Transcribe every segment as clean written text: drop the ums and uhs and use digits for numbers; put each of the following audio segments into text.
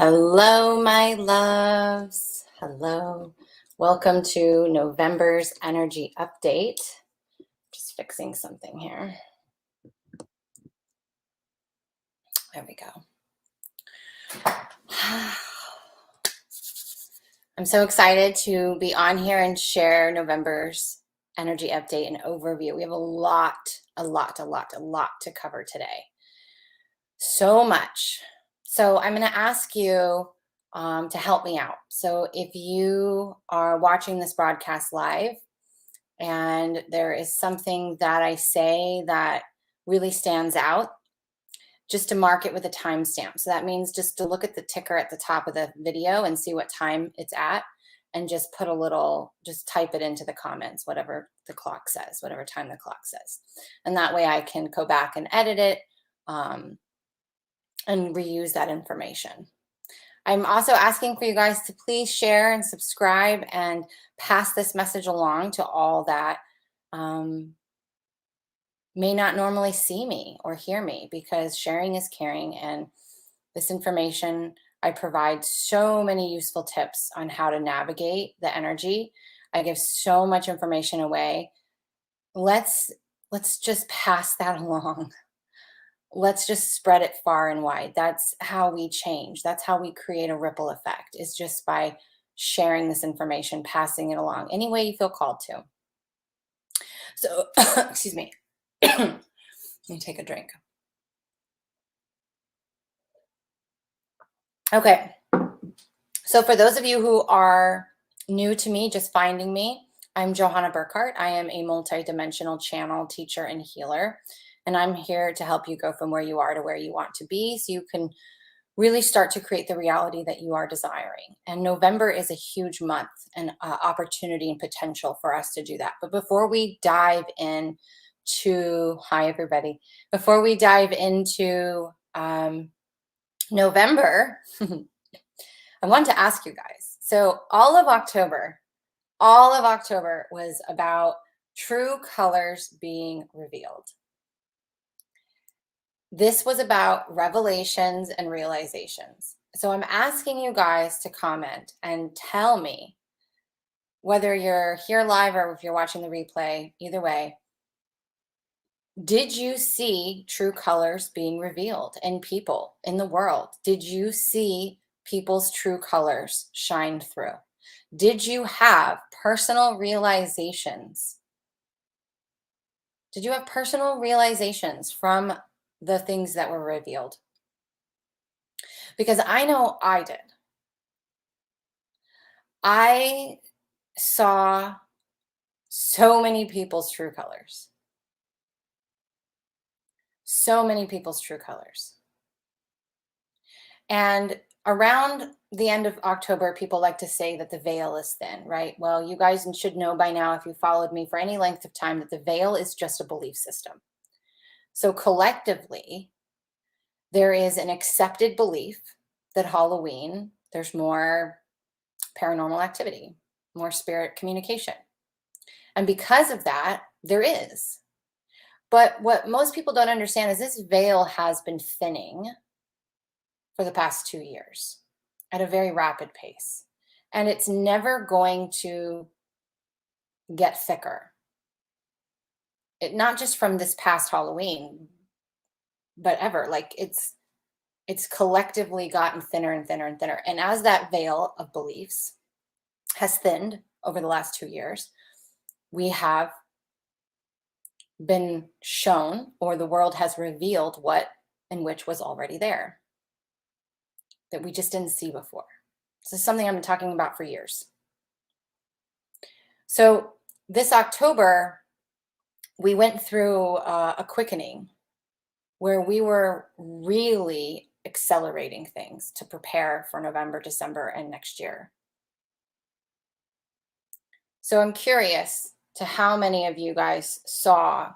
Hello, my loves. Hello. Welcome to November's energy update. Just fixing something here. There we go. I'm so excited to be on here and share November's energy update and overview. We have a lot to cover today. So much. So I'm going to ask you to help me out. So if you are watching this broadcast live and there is something that I say that really stands out, just to mark it with a timestamp. So that means just to look at the ticker at the top of the video and see what time it's at, and just put a little, just type it into the comments, whatever the clock says, whatever time the clock says. And that way I can go back and edit it and reuse that information. I'm also asking for you guys to please share and subscribe and pass this message along to all that may not normally see me or hear me, because sharing is caring, and this information, I provide so many useful tips on how to navigate the energy. I give so much information away. Let's just pass that along. Let's just spread it far and wide. That's how we change. That's how we create a ripple effect, is just by sharing this information, passing it along any way you feel called to. So, excuse me. Let me take a drink. Okay. So for those of you who are new to me, just finding me, I'm Johanna Burkhardt. I am a multidimensional channel teacher and healer, and I'm here to help you go from where you are to where you want to be, so you can really start to create the reality that you are desiring. And November is a huge month and opportunity and potential for us to do that. But before we dive in hi everybody, before we dive into November, I wanted to ask you guys. So all of October was about true colors being revealed. This was about revelations and realizations. So I'm asking you guys to comment and tell me, whether you're here live or if you're watching the replay, either way, did you see true colors being revealed in people, in the world? Did you see people's true colors shine through? Did you have personal realizations? Did you have personal realizations from the things that were revealed? Because I know I did. I saw so many people's true colors. So many people's true colors. And around the end of October, people like to say that the veil is thin, right? Well, you guys should know by now, if you followed me for any length of time, that the veil is just a belief system. So collectively, there is an accepted belief that Halloween, there's more paranormal activity, more spirit communication. And because of that, there is. But what most people don't understand is this veil has been thinning for the past 2 years at a very rapid pace. And it's never going to get thicker. Not just from this past Halloween, but ever. Like it's collectively gotten thinner and thinner and thinner. And as that veil of beliefs has thinned over the last 2 years, we have been shown, or the world has revealed, what and which was already there that we just didn't see before. This is something I've been talking about for years. So this October, we went through a quickening where we were really accelerating things to prepare for November, December, and next year. So I'm curious to how many of you guys saw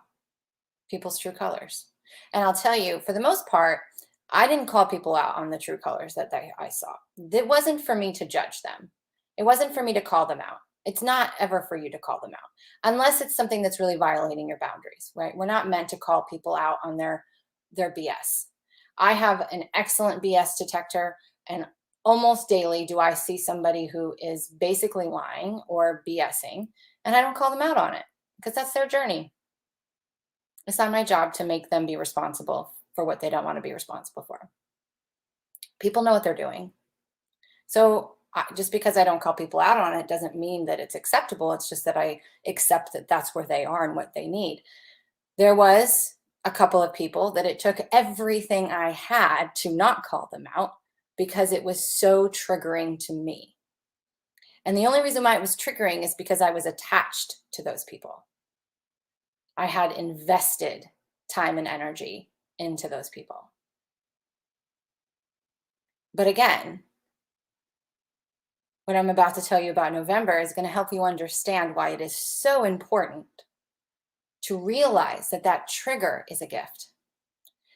people's true colors. And I'll tell you, for the most part, I didn't call people out on the true colors that I saw. It wasn't for me to judge them. It wasn't for me to call them out. It's not ever for you to call them out, unless it's something that's really violating your boundaries, right? We're not meant to call people out on their BS. I have an excellent BS detector, and almost daily do I see somebody who is basically lying or BSing, and I don't call them out on it because that's their journey. It's not my job to make them be responsible for what they don't want to be responsible for. People know what they're doing. So just because I don't call people out on it doesn't mean that it's acceptable. It's just that I accept that that's where they are and what they need. There was a couple of people that it took everything I had to not call them out because it was so triggering to me. And the only reason why it was triggering is because I was attached to those people. I had invested time and energy into those people. But again, what I'm about to tell you about November is going to help you understand why it is so important to realize that that trigger is a gift.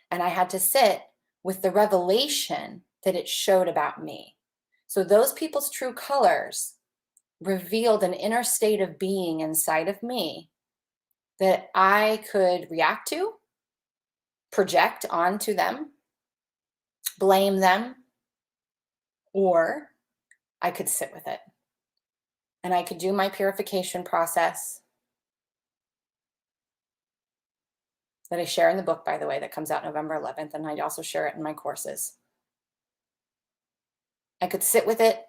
And I had to sit with the revelation that it showed about me. So those people's true colors revealed an inner state of being inside of me that I could react to, project onto them, blame them, or I could sit with it. And I could do my purification process that I share in the book, by the way, that comes out November 11th. And I also share it in my courses. I could sit with it.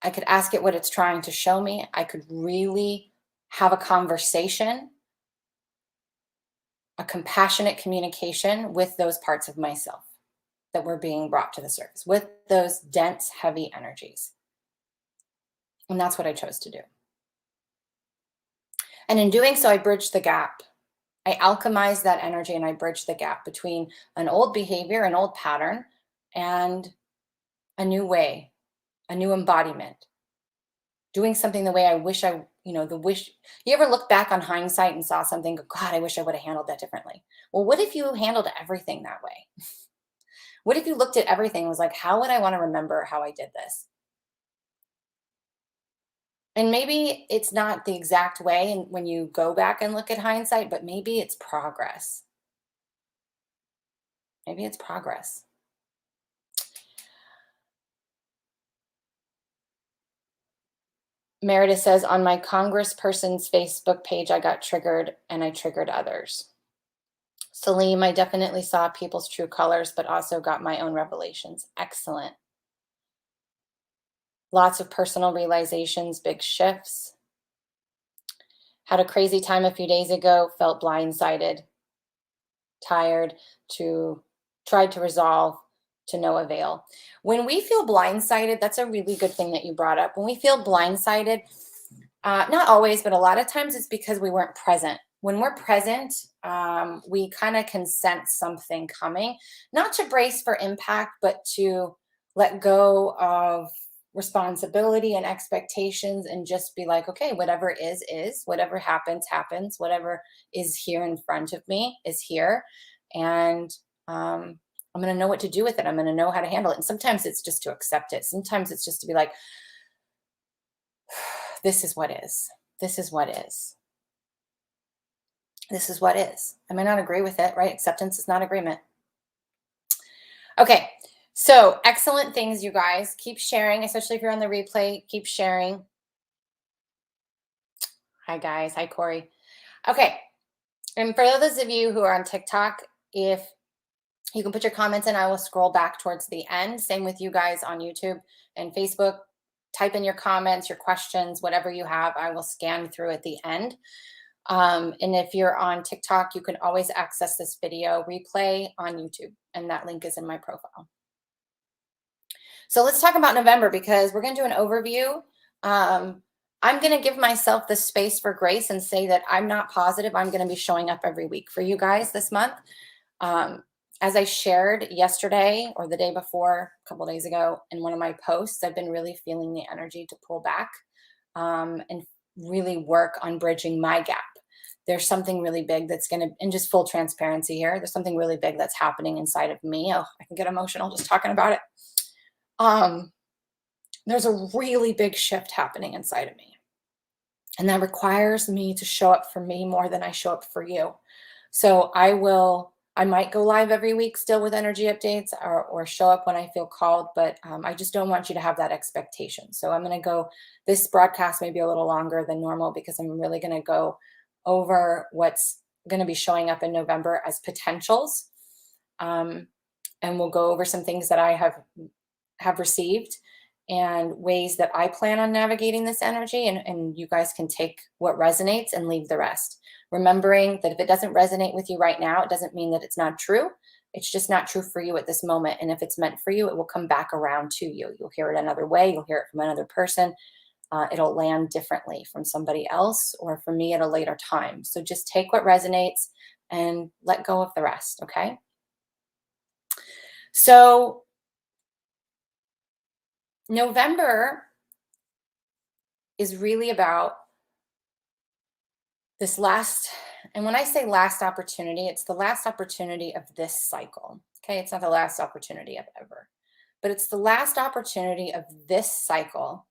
I could ask it what it's trying to show me. I could really have a conversation, a compassionate communication with those parts of myself that were being brought to the surface, with those dense, heavy energies. And that's what I chose to do. And in doing so, I bridged the gap. I alchemized that energy and I bridged the gap between an old behavior, an old pattern, and a new way, a new embodiment. Doing something the way I wish you ever look back on hindsight and saw something, God, I wish I would have handled that differently. Well, what if you handled everything that way? What if you looked at everything and was like, how would I want to remember how I did this? And maybe it's not the exact way and when you go back and look at hindsight, but maybe it's progress. Maybe it's progress. Meredith says, on my congressperson's Facebook page, I got triggered and I triggered others. Salim, I definitely saw people's true colors, but also got my own revelations. Excellent. Lots of personal realizations, big shifts. Had a crazy time a few days ago, felt blindsided, tired, tried to resolve, to no avail. When we feel blindsided, that's a really good thing that you brought up. When we feel blindsided, not always, but a lot of times it's because we weren't present. When we're present, we kind of can sense something coming, not to brace for impact, but to let go of responsibility and expectations and just be like, okay, whatever is, whatever happens, whatever is here in front of me is here. And I'm going to know what to do with it. I'm going to know how to handle it. And sometimes it's just to accept it. Sometimes it's just to be like, this is what is. This is what is. This is what is. I may not agree with it, right? Acceptance is not agreement. Okay. So excellent things, you guys. Keep sharing, especially if you're on the replay. Keep sharing. Hi, guys. Hi, Corey. Okay. And for those of you who are on TikTok, if you can put your comments in, I will scroll back towards the end. Same with you guys on YouTube and Facebook. Type in your comments, your questions, whatever you have. I will scan through at the end. And if you're on TikTok, you can always access this video replay on YouTube. And that link is in my profile. So let's talk about November because we're going to do an overview. I'm going to give myself the space for grace and say that I'm not positive I'm going to be showing up every week for you guys this month. As I shared yesterday or the day before, a couple days ago, in one of my posts, I've been really feeling the energy to pull back and really work on bridging my gap. There's something really big that's going to, and just full transparency here, there's something really big that's happening inside of me. Oh, I can get emotional just talking about it. There's a really big shift happening inside of me. And that requires me to show up for me more than I show up for you. So I will I might go live every week still with energy updates or show up when I feel called, but I just don't want you to have that expectation. So I'm going to go, this broadcast may be a little longer than normal because I'm really going to go over what's going to be showing up in November as potentials. And we'll go over some things that I have received and ways that I plan on navigating this energy. And you guys can take what resonates and leave the rest. Remembering that if it doesn't resonate with you right now, it doesn't mean that it's not true. It's just not true for you at this moment. And if it's meant for you, it will come back around to you. You'll hear it another way. You'll hear it from another person. It'll land differently from somebody else or from me at a later time. So just take what resonates and let go of the rest, okay? So November is really about this last, and when I say last opportunity, it's the last opportunity of this cycle. Okay, it's not the last opportunity of ever, but it's the last opportunity of this cycle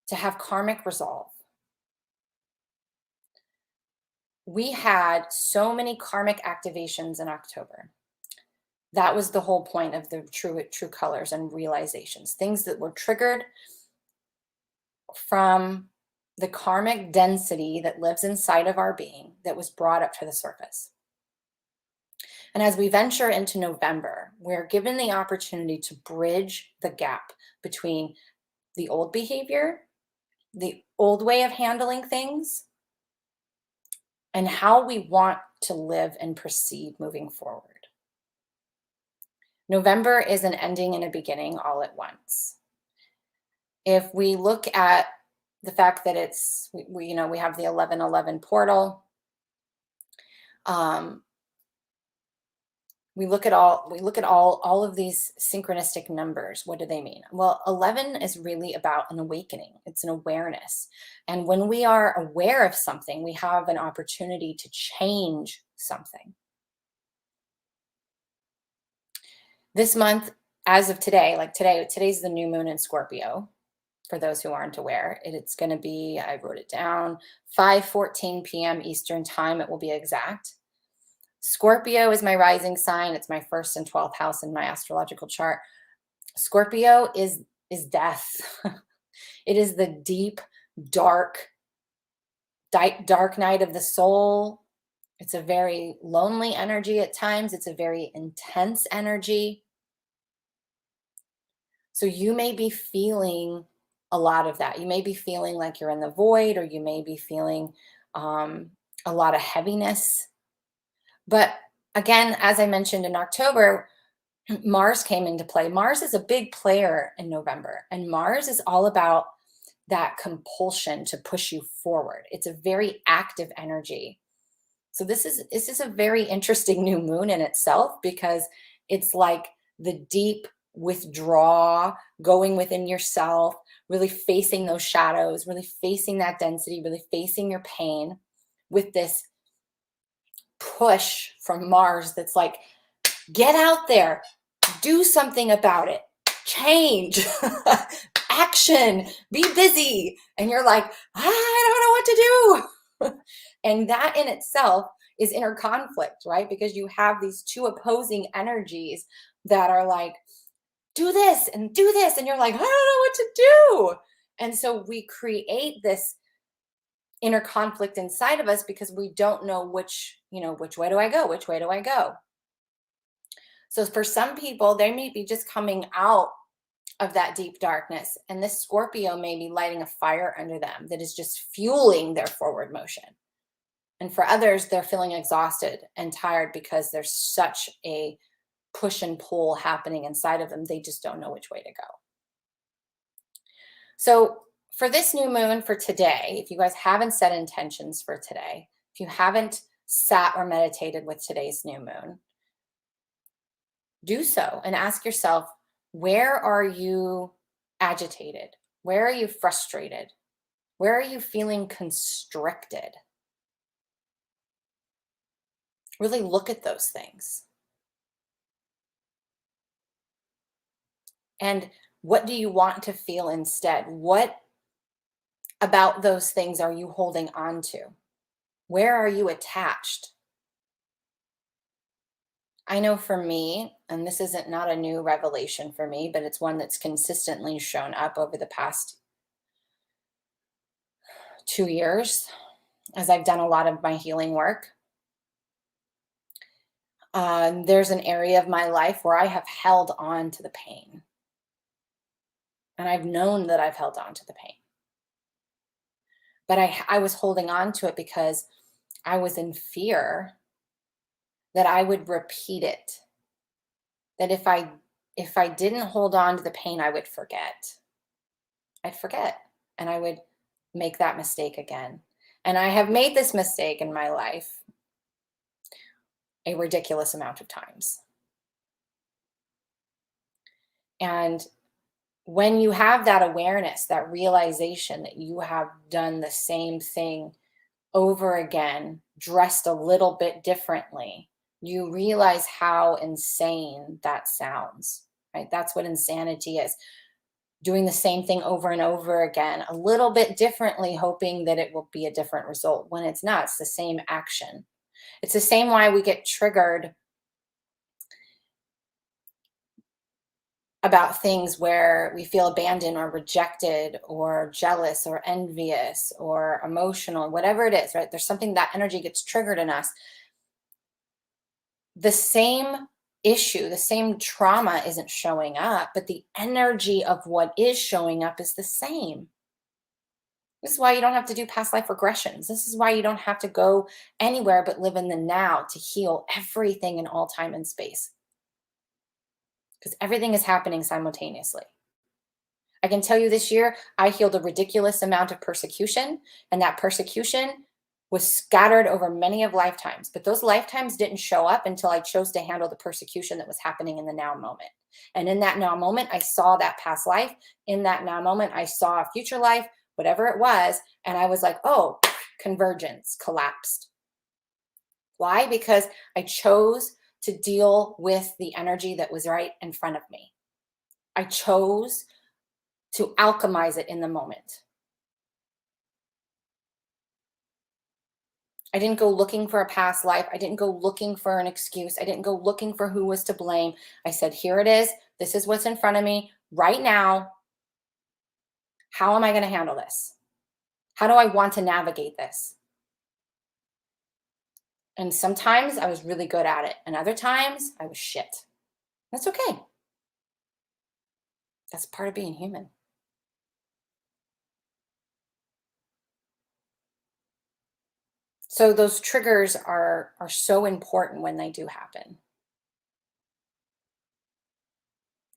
to have karmic resolve. We had so many karmic activations in October. That was the whole point of the true colors and realizations, things that were triggered from the karmic density that lives inside of our being that was brought up to the surface. And as we venture into November, we're given the opportunity to bridge the gap between the old behavior, the old way of handling things, and how we want to live and proceed moving forward. November is an ending and a beginning all at once. If we look at the fact that it's, we have the 1111 portal. We look at all of these synchronistic numbers. What do they mean? Well, 11 is really about an awakening. It's an awareness. And when we are aware of something, we have an opportunity to change something. This month, as of today, like today's the new moon in Scorpio. For those who aren't aware, it's going to be, I wrote it down, 5:14 p.m. Eastern time. It will be exact. Scorpio is my rising sign. It's my 1st and 12th house in my astrological chart. Scorpio is death. It is the deep, dark night of the soul. It's a very lonely energy at times. It's a very intense energy. So you may be feeling a lot of that. You may be feeling like you're in the void, or you may be feeling a lot of heaviness. But again, as I mentioned in October, Mars came into play. Mars is a big player in November, and Mars is all about that compulsion to push you forward. It's a very active energy. So this is a very interesting new moon in itself, because it's like the deep withdraw, going within yourself, really facing those shadows, really facing that density, really facing your pain with this push from Mars that's like, get out there, do something about it, change, action, be busy. And you're like, I don't know what to do. And that in itself is inner conflict, right? Because you have these two opposing energies that are like, do this and do this. And you're like, I don't know what to do. And so we create this inner conflict inside of us because we don't know which way do I go? Which way do I go? So for some people, they may be just coming out of that deep darkness, and this Scorpio may be lighting a fire under them that is just fueling their forward motion. And for others, they're feeling exhausted and tired because there's such a push and pull happening inside of them. They just don't know which way to go. So for this new moon for today, if you guys haven't set intentions for today, if you haven't sat or meditated with today's new moon, do so and ask yourself, where are you agitated? Where are you frustrated? Where are you feeling constricted? Really look at those things. And what do you want to feel instead? What about those things are you holding on to? Where are you attached? I know for me, and this isn't not a new revelation for me, but it's one that's consistently shown up over the past 2 years as I've done a lot of my healing work. There's an area of my life where I have held on to the pain. And I've known that I've held on to the pain. But I was holding on to it because I was in fear that I would repeat it. That if I didn't hold on to the pain, I would forget. I'd forget and I would make that mistake again. And I have made this mistake in my life a ridiculous amount of times. And when you have that awareness, that realization that you have done the same thing over again, dressed a little bit differently, you realize how insane that sounds, right? That's what insanity is. Doing the same thing over and over again, a little bit differently, hoping that it will be a different result when it's not. It's the same action. It's the same why we get triggered about things where we feel abandoned or rejected or jealous or envious or emotional, whatever it is, right? There's something, that energy gets triggered in us. The same issue, the same trauma isn't showing up, but the energy of what is showing up is the same. This is why you don't have to do past life regressions. This is why you don't have to go anywhere but live in the now to heal everything in all time and space. Because everything is happening simultaneously. I can tell you this year, I healed a ridiculous amount of persecution, and that persecution was scattered over many of lifetimes. But those lifetimes didn't show up until I chose to handle the persecution that was happening in the now moment. And in that now moment, I saw that past life. In that now moment, I saw a future life, whatever it was. And I was like, oh, convergence, collapsed. Why? Because I chose to deal with the energy that was right in front of me. I chose to alchemize it in the moment. I didn't go looking for a past life. I didn't go looking for an excuse. I didn't go looking for who was to blame. I said, here it is. This is what's in front of me right now. How am I going to handle this? How do I want to navigate this? And sometimes I was really good at it. And other times I was shit. That's okay. That's part of being human. So those triggers are so important when they do happen.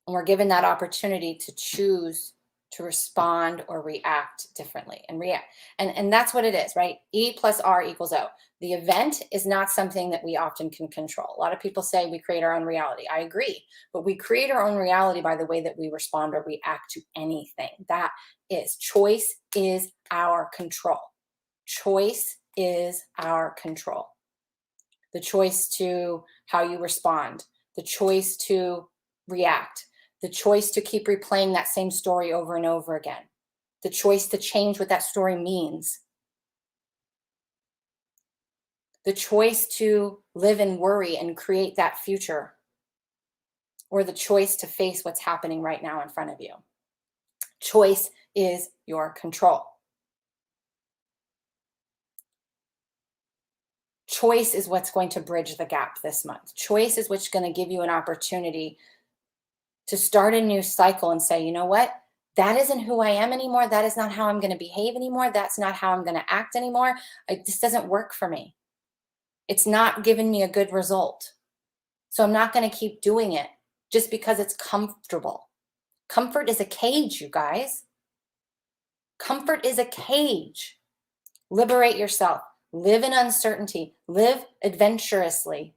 And we're given that opportunity to choose to respond or react differently and react. And that's what it is, right? E plus R equals O. The event is not something that we often can control. A lot of people say we create our own reality. I agree, but we create our own reality by the way that we respond or react to anything. That is, choice is our control. Choice is our control. The choice to how you respond, the choice to react, the choice to keep replaying that same story over and over again, the choice to change what that story means, the choice to live in worry and create that future, or the choice to face what's happening right now in front of you. Choice is your control. Choice is what's going to bridge the gap this month. Choice is what's going to give you an opportunity to start a new cycle and say, you know what? That isn't who I am anymore. That is not how I'm going to behave anymore. That's not how I'm going to act anymore. This doesn't work for me. It's not giving me a good result. So I'm not going to keep doing it just because it's comfortable. Comfort is a cage, you guys. Comfort is a cage. Liberate yourself. Live in uncertainty. Live adventurously.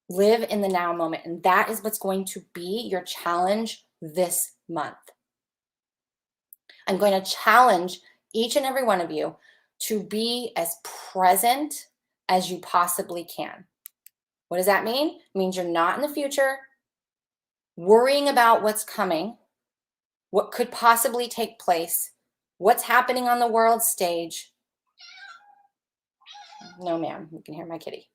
Live in the now moment. And that is what's going to be your challenge this month. I'm going to challenge each and every one of you to be as present as you possibly can. What does that mean? It means you're not in the future worrying about what's coming, what could possibly take place, what's happening on the world stage. No, ma'am, you can hear my kitty.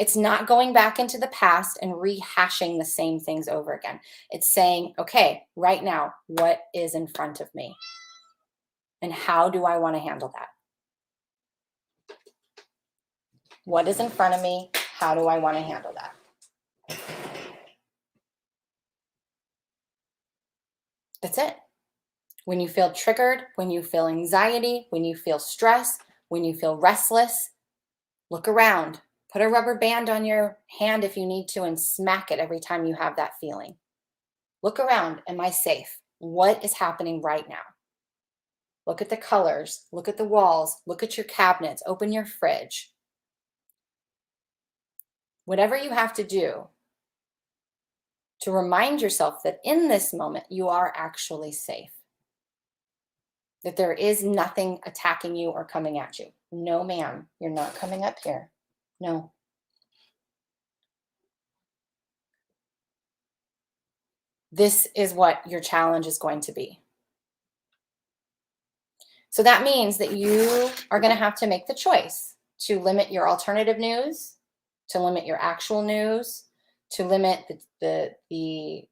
It's not going back into the past and rehashing the same things over again. It's saying, okay, right now, what is in front of me? And how do I want to handle that? What is in front of me? How do I want to handle that? That's it. When you feel triggered, when you feel anxiety, when you feel stress, when you feel restless, look around. Put a rubber band on your hand if you need to and smack it every time you have that feeling. Look around. Am I safe? What is happening right now? Look at the colors. Look at the walls. Look at your cabinets. Open your fridge. Whatever you have to do to remind yourself that in this moment you are actually safe. That there is nothing attacking you or coming at you. No, ma'am, you're not coming up here. No. This is what your challenge is going to be. So that means that you are going to have to make the choice to limit your alternative news, to limit your actual news, to limit the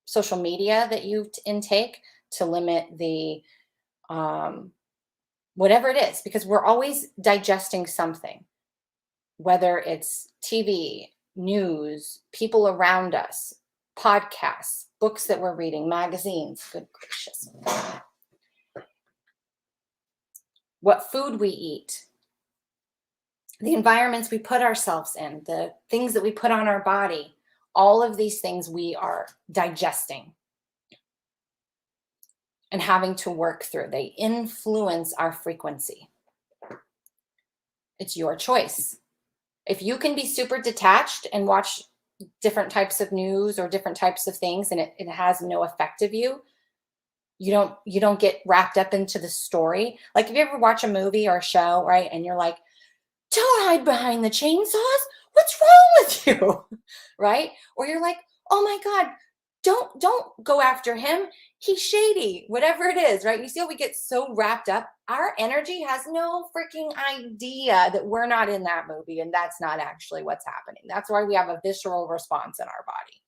social media that you intake, to limit the whatever it is, because we're always digesting something, whether it's TV, news, people around us, podcasts, books that we're reading, magazines. Good gracious. What food we eat, the environments we put ourselves in, the things that we put on our body, all of these things we are digesting and having to work through. They influence our frequency. It's your choice. If you can be super detached and watch different types of news or different types of things and it has no effect of you, you don't get wrapped up into the story. Like if you ever watch a movie or a show, right? And you're like, don't hide behind the chainsaws. What's wrong with you? Right? Or you're like, oh my God, don't go after him. He's shady, whatever it is, right? You see how we get so wrapped up. Our energy has no freaking idea that we're not in that movie and that's not actually what's happening. That's why we have a visceral response in our body.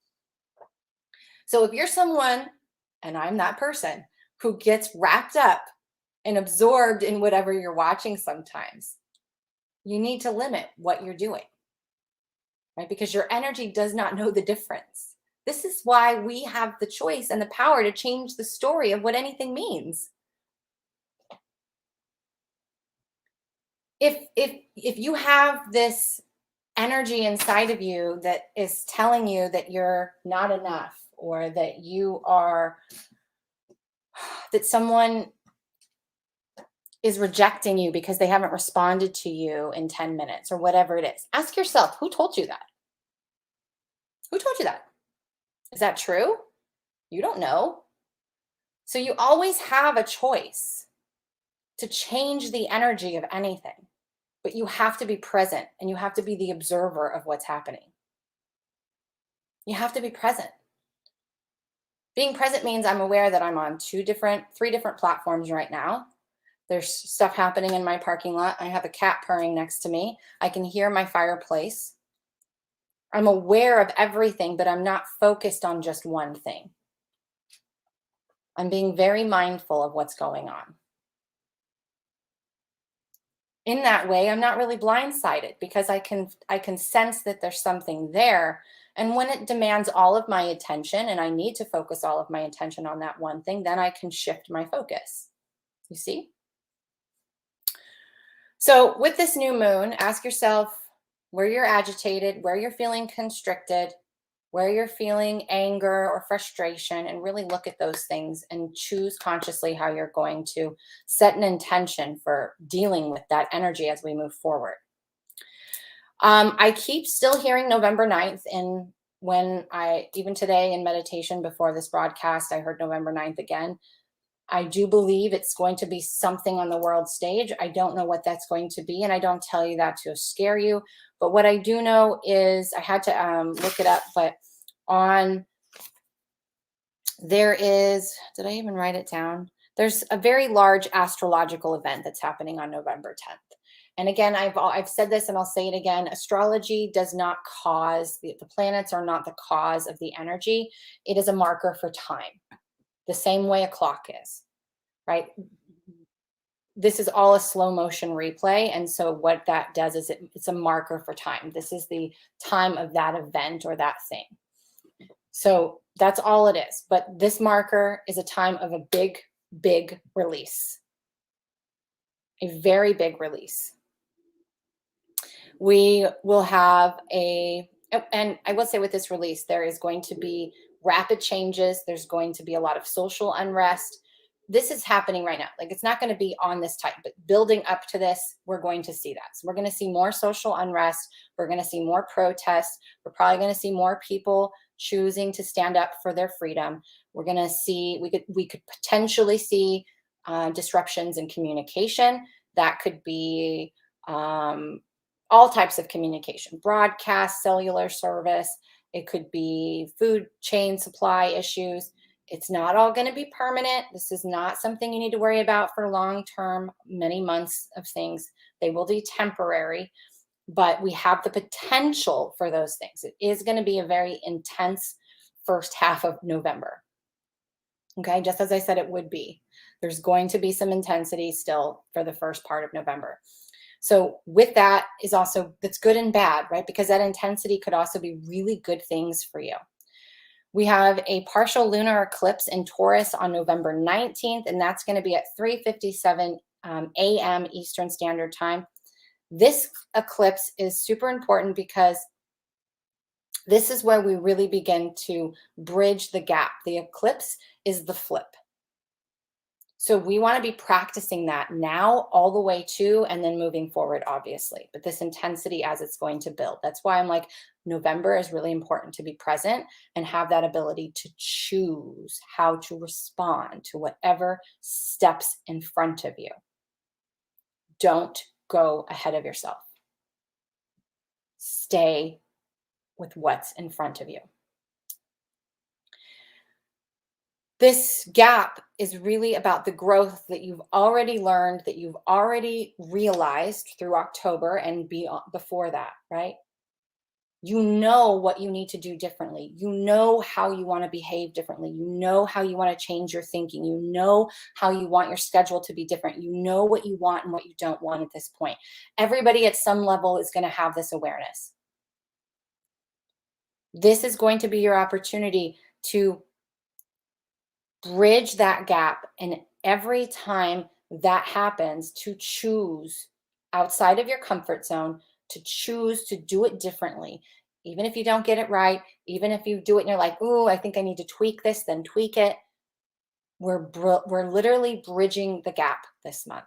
So if you're someone, and I'm that person, who gets wrapped up and absorbed in whatever you're watching sometimes, you need to limit what you're doing, right? Because your energy does not know the difference. This is why we have the choice and the power to change the story of what anything means. If you have this energy inside of you that is telling you that you're not enough, or that that someone is rejecting you because they haven't responded to you in 10 minutes or whatever it is, ask yourself, who told you that? Who told you that? Is that true? You don't know. So you always have a choice to change the energy of anything, but you have to be present and you have to be the observer of what's happening. You have to be present. Being present means I'm aware that I'm on 3 different platforms right now. There's stuff happening in my parking lot. I have a cat purring next to me. I can hear my fireplace. I'm aware of everything, but I'm not focused on just one thing. I'm being very mindful of what's going on. In that way, I'm not really blindsided because I can sense that there's something there. And when it demands all of my attention and I need to focus all of my attention on that one thing, then I can shift my focus. You see? So with this new moon, ask yourself where you're agitated, where you're feeling constricted, where you're feeling anger or frustration, and really look at those things and choose consciously how you're going to set an intention for dealing with that energy as we move forward. I keep still hearing November 9th, and even today in meditation before this broadcast, I heard November 9th again. I do believe it's going to be something on the world stage. I don't know what that's going to be, and I don't tell you that to scare you. But what I do know is I had to look it up, but did I even write it down? There's a very large astrological event that's happening on November 10th. And again, I've said this and I'll say it again. Astrology does not cause, the planets are not the cause of the energy. It is a marker for time, the same way a clock is, right? This is all a slow motion replay. And so what that does is it's a marker for time. This is the time of that event or that thing. So that's all it is. But this marker is a time of a big, big release, a very big release. We will have and I will say with this release, there is going to be rapid changes. There's going to be a lot of social unrest. This is happening right now. Like, it's not going to be on this type, but building up to this, we're going to see that. So we're going to see more social unrest. We're going to see more protests. We're probably going to see more people choosing to stand up for their freedom. We're going to see, we could potentially see disruptions in communication. That could be all types of communication, broadcast, cellular service. It could be food chain supply issues. It's not all going to be permanent. This is not something you need to worry about for long-term, many months of things. They will be temporary, but we have the potential for those things. It is going to be a very intense first half of November. Okay, just as I said it would be. There's going to be some intensity still for the first part of November. So with that is also, that's good and bad, right? Because that intensity could also be really good things for you. We have a partial lunar eclipse in Taurus on November 19th, and that's going to be at 3:57 a.m. Eastern Standard Time. This eclipse is super important because this is where we really begin to bridge the gap. The eclipse is the flip. So we want to be practicing that now all the way to, and then moving forward, obviously, but this intensity as it's going to build. That's why I'm like, November is really important to be present and have that ability to choose how to respond to whatever steps in front of you. Don't go ahead of yourself. Stay with what's in front of you. This gap is really about the growth that you've already learned, that you've already realized through October and before that, right? You know what you need to do differently. You know how you want to behave differently. You know how you want to change your thinking. You know how you want your schedule to be different. You know what you want and what you don't want at this point. Everybody at some level is going to have this awareness. This is going to be your opportunity to bridge that gap, and every time that happens, to choose outside of your comfort zone, to choose to do it differently. Even if you don't get it right, even if you do it and you're like, oh, I think I need to tweak this, then tweak it. We're literally bridging the gap this month.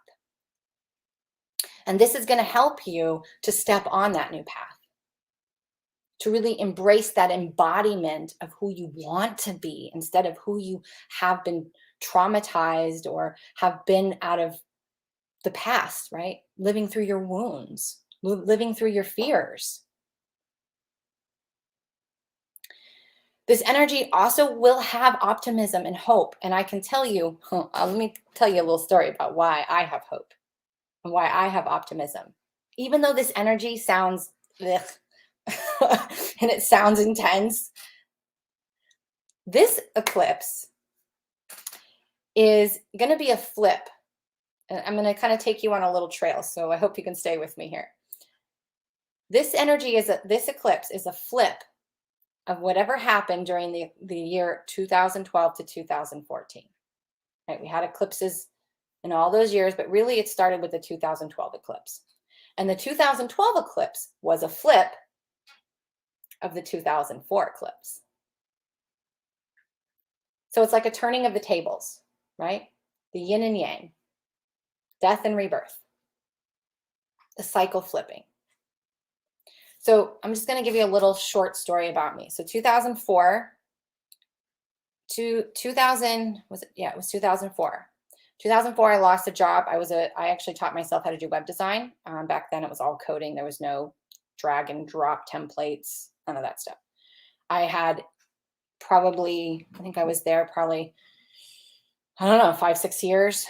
And this is going to help you to step on that new path, to really embrace that embodiment of who you want to be instead of who you have been traumatized or have been out of the past, right? Living through your wounds, living through your fears. This energy also will have optimism and hope. And I can tell you, let me tell you a little story about why I have hope and why I have optimism. Even though this energy sounds ugh, and it sounds intense, this eclipse is going to be a flip. And I'm going to kind of take you on a little trail, so I hope you can stay with me here. This energy this eclipse is a flip of whatever happened during the year 2012 to 2014. Right? We had eclipses in all those years, but really it started with the 2012 eclipse. And the 2012 eclipse was a flip of the 2004 eclipse. So it's like a turning of the tables, right? The yin and yang, death and rebirth, the cycle flipping. So I'm just going to give you a little short story about me. So 2004 to 2000, was it? Yeah, it was 2004. 2004, I lost a job. I actually taught myself how to do web design. Back then it was all coding. There was no drag and drop templates, none of that stuff. I had I think I was there probably, I don't know, 5-6 years.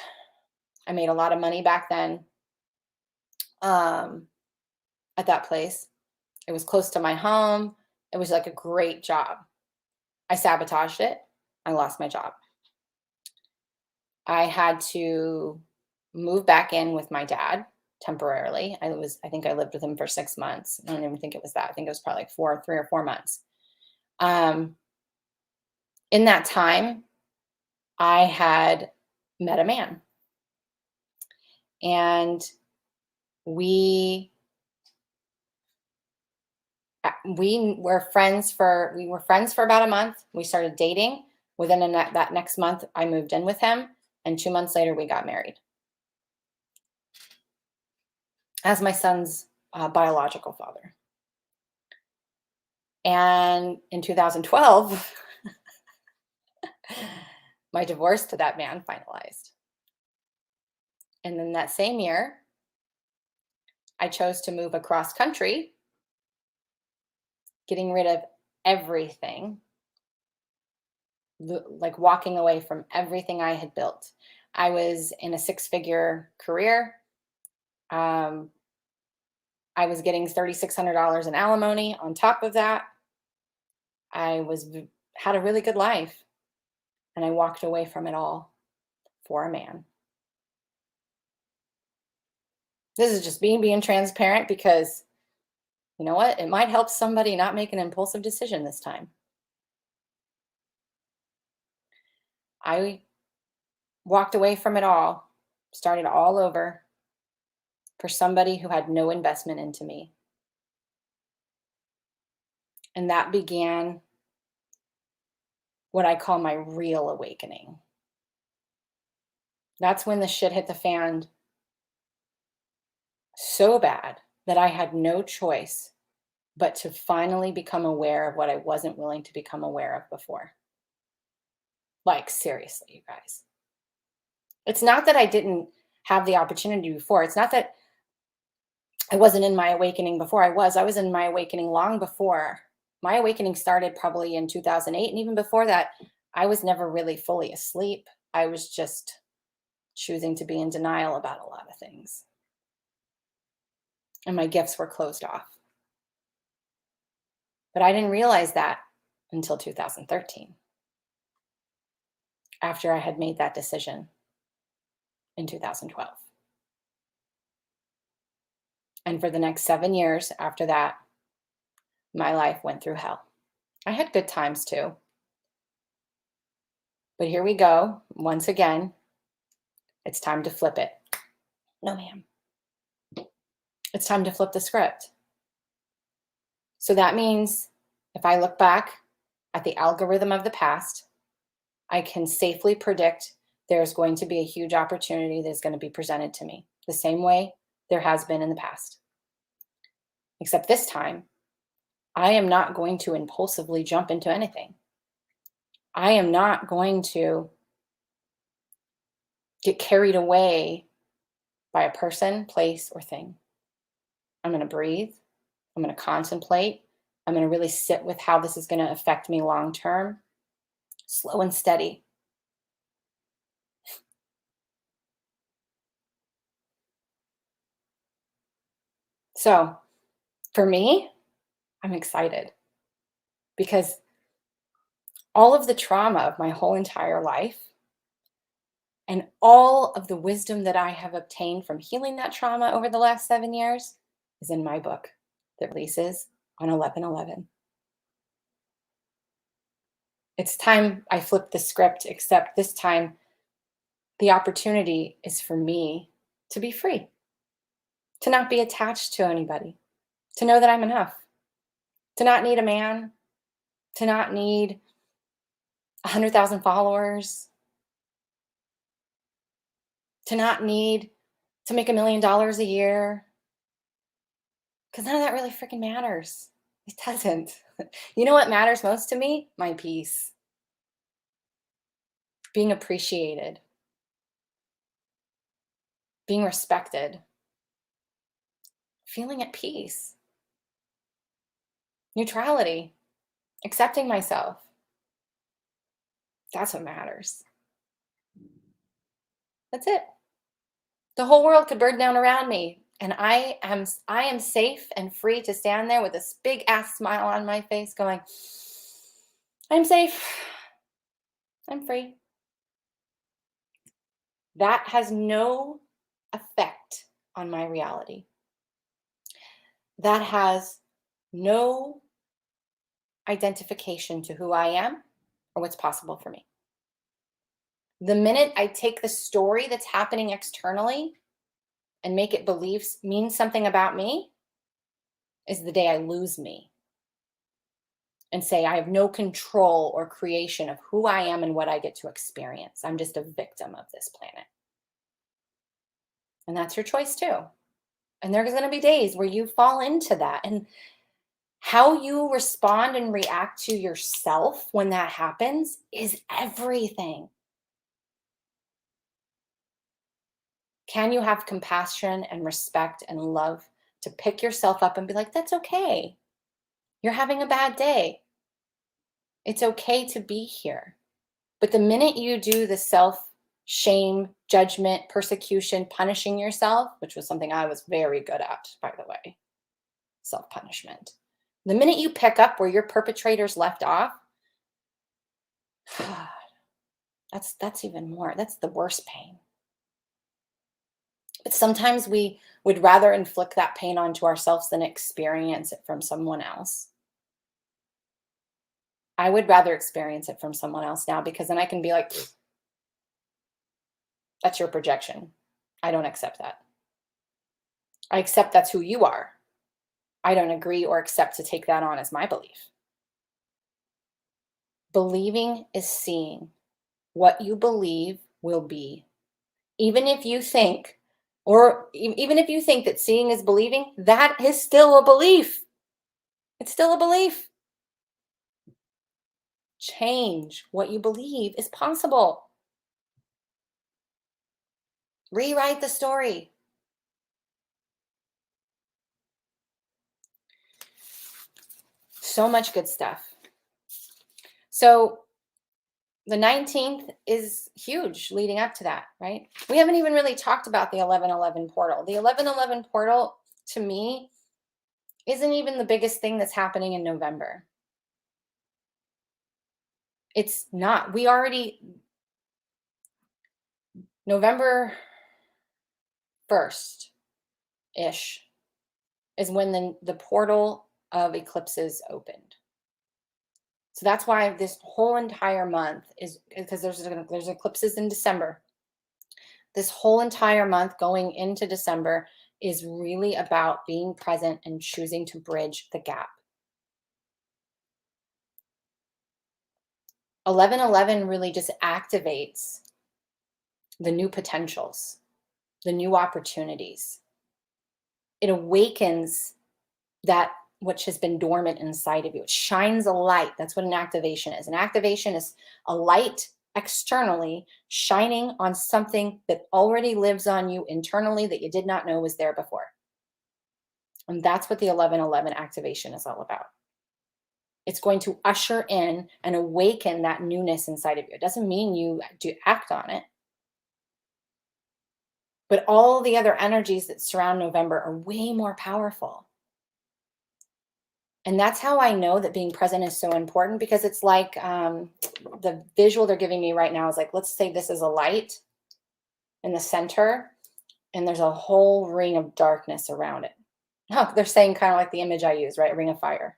I made a lot of money back then. at that place. It was close to my home. It was like a great job. I sabotaged it. I lost my job. I had to move back in with my dad temporarily. I think I lived with him for 6 months. I don't even think it was that. I think it was probably like 3 or 4 months. In that time, I had met a man, and we were friends for about a month. We started dating. Within that next month, I moved in with him, and 2 months later, we got married as my son's biological father. And in 2012, my divorce to that man finalized. And then that same year, I chose to move across country, getting rid of everything, like walking away from everything I had built. I was in a 6-figure career. I was getting $3,600 in alimony on top of that. Had a really good life, and I walked away from it all for a man. This is just being transparent, because you know what? It might help somebody not make an impulsive decision this time. I walked away from it all, started all over for somebody who had no investment into me. And that began what I call my real awakening. That's when the shit hit the fan so bad that I had no choice but to finally become aware of what I wasn't willing to become aware of before. Like, seriously, you guys. It's not that I didn't have the opportunity before. It's not that I wasn't in my awakening before. I was in my awakening long before. My awakening started probably in 2008. And even before that, I was never really fully asleep. I was just choosing to be in denial about a lot of things. And my gifts were closed off. But I didn't realize that until 2013, after I had made that decision in 2012. And for the next 7 years after that, my life went through hell. I had good times too. But here we go. Once again, it's time to flip it. No, ma'am. It's time to flip the script. So that means if I look back at the algorithm of the past, I can safely predict there's going to be a huge opportunity that's going to be presented to me the same way there has been in the past. Except this time, I am not going to impulsively jump into anything. I am not going to get carried away by a person, place, or thing. I'm going to breathe. I'm going to contemplate. I'm going to really sit with how this is going to affect me long term, slow and steady. So for me, I'm excited, because all of the trauma of my whole entire life and all of the wisdom that I have obtained from healing that trauma over the last 7 years is in my book that releases on 11/11. It's time I flip the script, except this time the opportunity is for me to be free, to not be attached to anybody, to know that I'm enough, to not need a man, to not need 100,000 followers, to not need to make $1 million a year, because none of that really freaking matters. It doesn't. You know what matters most to me? My peace. Being appreciated. Being respected. Feeling at peace. Neutrality. Accepting myself. That's what matters. That's it. The whole world could burn down around me. And I am safe and free to stand there with this big ass smile on my face going, I'm safe. I'm free. That has no effect on my reality. That has no identification to who I am or what's possible for me. The minute I take the story that's happening externally and make it mean something about me is the day I lose me and say I have no control or creation of who I am and what I get to experience. I'm just a victim of this planet. And that's your choice too. And there's going to be days where you fall into that. And how you respond and react to yourself when that happens is everything. Can you have compassion and respect and love to pick yourself up and be like, that's okay. You're having a bad day. It's okay to be here. But the minute you do the self-shame, judgment, persecution, punishing yourself, which was something I was very good at, by the way, self-punishment. The minute you pick up where your perpetrators left off, that's even more, that's the worst pain. But sometimes we would rather inflict that pain onto ourselves than experience it from someone else. I would rather experience it from someone else now, because then I can be like, that's your projection. I don't accept that. I accept that's who you are. I don't agree or accept to take that on as my belief. Believing is seeing. What you believe will be. Even if you think, or even if you think that seeing is believing, that is still a belief. It's still a belief. Change what you believe is possible. Rewrite the story. So much good stuff. So the 19th is huge leading up to that, right? We haven't even really talked about the 1111 portal. The 1111 portal, to me, isn't even the biggest thing that's happening in November. It's not. We already, November 1st-ish is when the portal of eclipses opened. So that's why this whole entire month is, because there's eclipses in December. This whole entire month going into December is really about being present and choosing to bridge the gap. 1111 really just activates the new potentials, the new opportunities. It awakens that which has been dormant inside of you. It shines a light. That's what an activation is. An activation is a light externally shining on something that already lives on you internally that you did not know was there before. And that's what the 1111 activation is all about. It's going to usher in and awaken that newness inside of you. It doesn't mean you do act on it. But all the other energies that surround November are way more powerful. And that's how I know that being present is so important, because it's like the visual they're giving me right now is like, let's say this is a light in the center and there's a whole ring of darkness around it. Oh, they're saying kind of like the image I use, right? A ring of fire.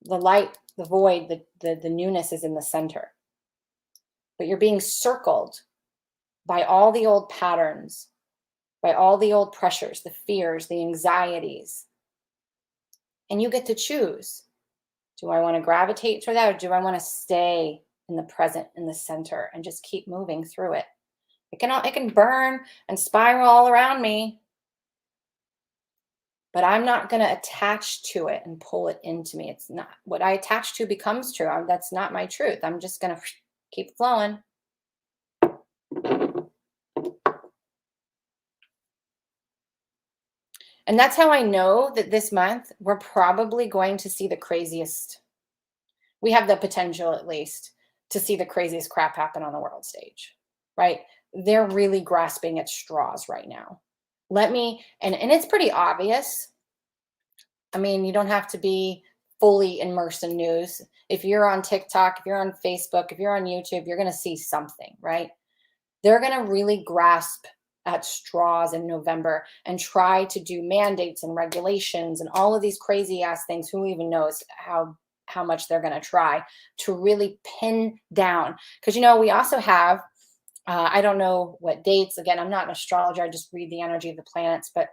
The light, the void, the newness is in the center. But you're being circled by all the old patterns, by all the old pressures, the fears, the anxieties. And you get to choose. Do I want to gravitate toward that, or do I want to stay in the present, in the center, and just keep moving through it? It can burn and spiral all around me, but I'm not going to attach to it and pull it into me. It's not what I attach to becomes true. That's not my truth. I'm just going to keep flowing. And that's how I know that this month we're probably going to see the craziest. We have the potential, at least, to see the craziest crap happen on the world stage, right? They're really grasping at straws right now. and it's pretty obvious. I mean, you don't have to be fully immersed in news. If you're on TikTok, if you're on Facebook, if you're on YouTube, you're going to see something, right? They're going to really grasp at straws in November and try to do mandates and regulations and all of these crazy ass things. Who even knows how much they're going to try to really pin down? Because, we also have, I don't know what dates. Again, I'm not an astrologer. I just read the energy of the planets, but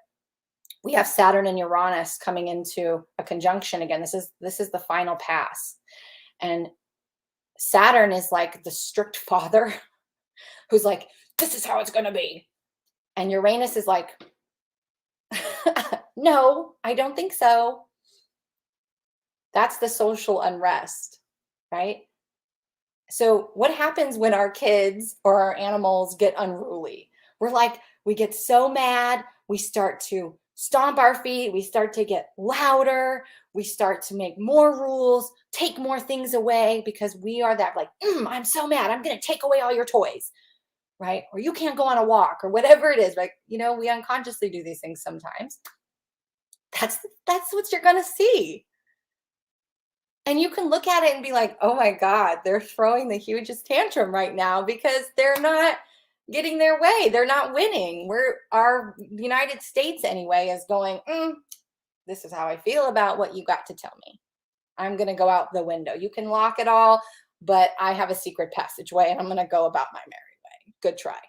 we have Saturn and Uranus coming into a conjunction again. This is the final pass. And Saturn is like the strict father who's like, this is how it's going to be. And Uranus is like, no, I don't think so. That's the social unrest, right? So what happens when our kids or our animals get unruly? We get so mad, we start to stomp our feet, we start to get louder, we start to make more rules, take more things away because we are that like, I'm so mad, I'm going to take away all your toys, right? Or you can't go on a walk or whatever it is. Like, we unconsciously do these things sometimes. That's what you're going to see. And you can look at it and be like, oh my God, they're throwing the hugest tantrum right now because they're not getting their way. They're not winning. Our United States anyway is going, this is how I feel about what you got to tell me. I'm going to go out the window. You can lock it all, but I have a secret passageway and I'm going to go about my merry way. Good try.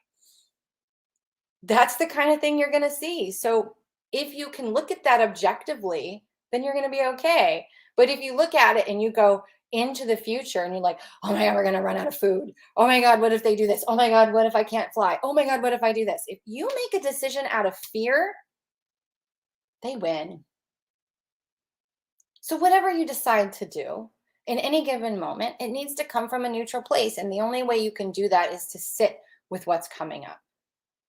That's the kind of thing you're going to see. So if you can look at that objectively, then you're going to be okay. But if you look at it and you go into the future and you're like, oh my God, we're going to run out of food. Oh my God, what if they do this? Oh my God, what if I can't fly? Oh my God, what if I do this? If you make a decision out of fear, they win. So whatever you decide to do in any given moment, it needs to come from a neutral place. And the only way you can do that is to sit with what's coming up.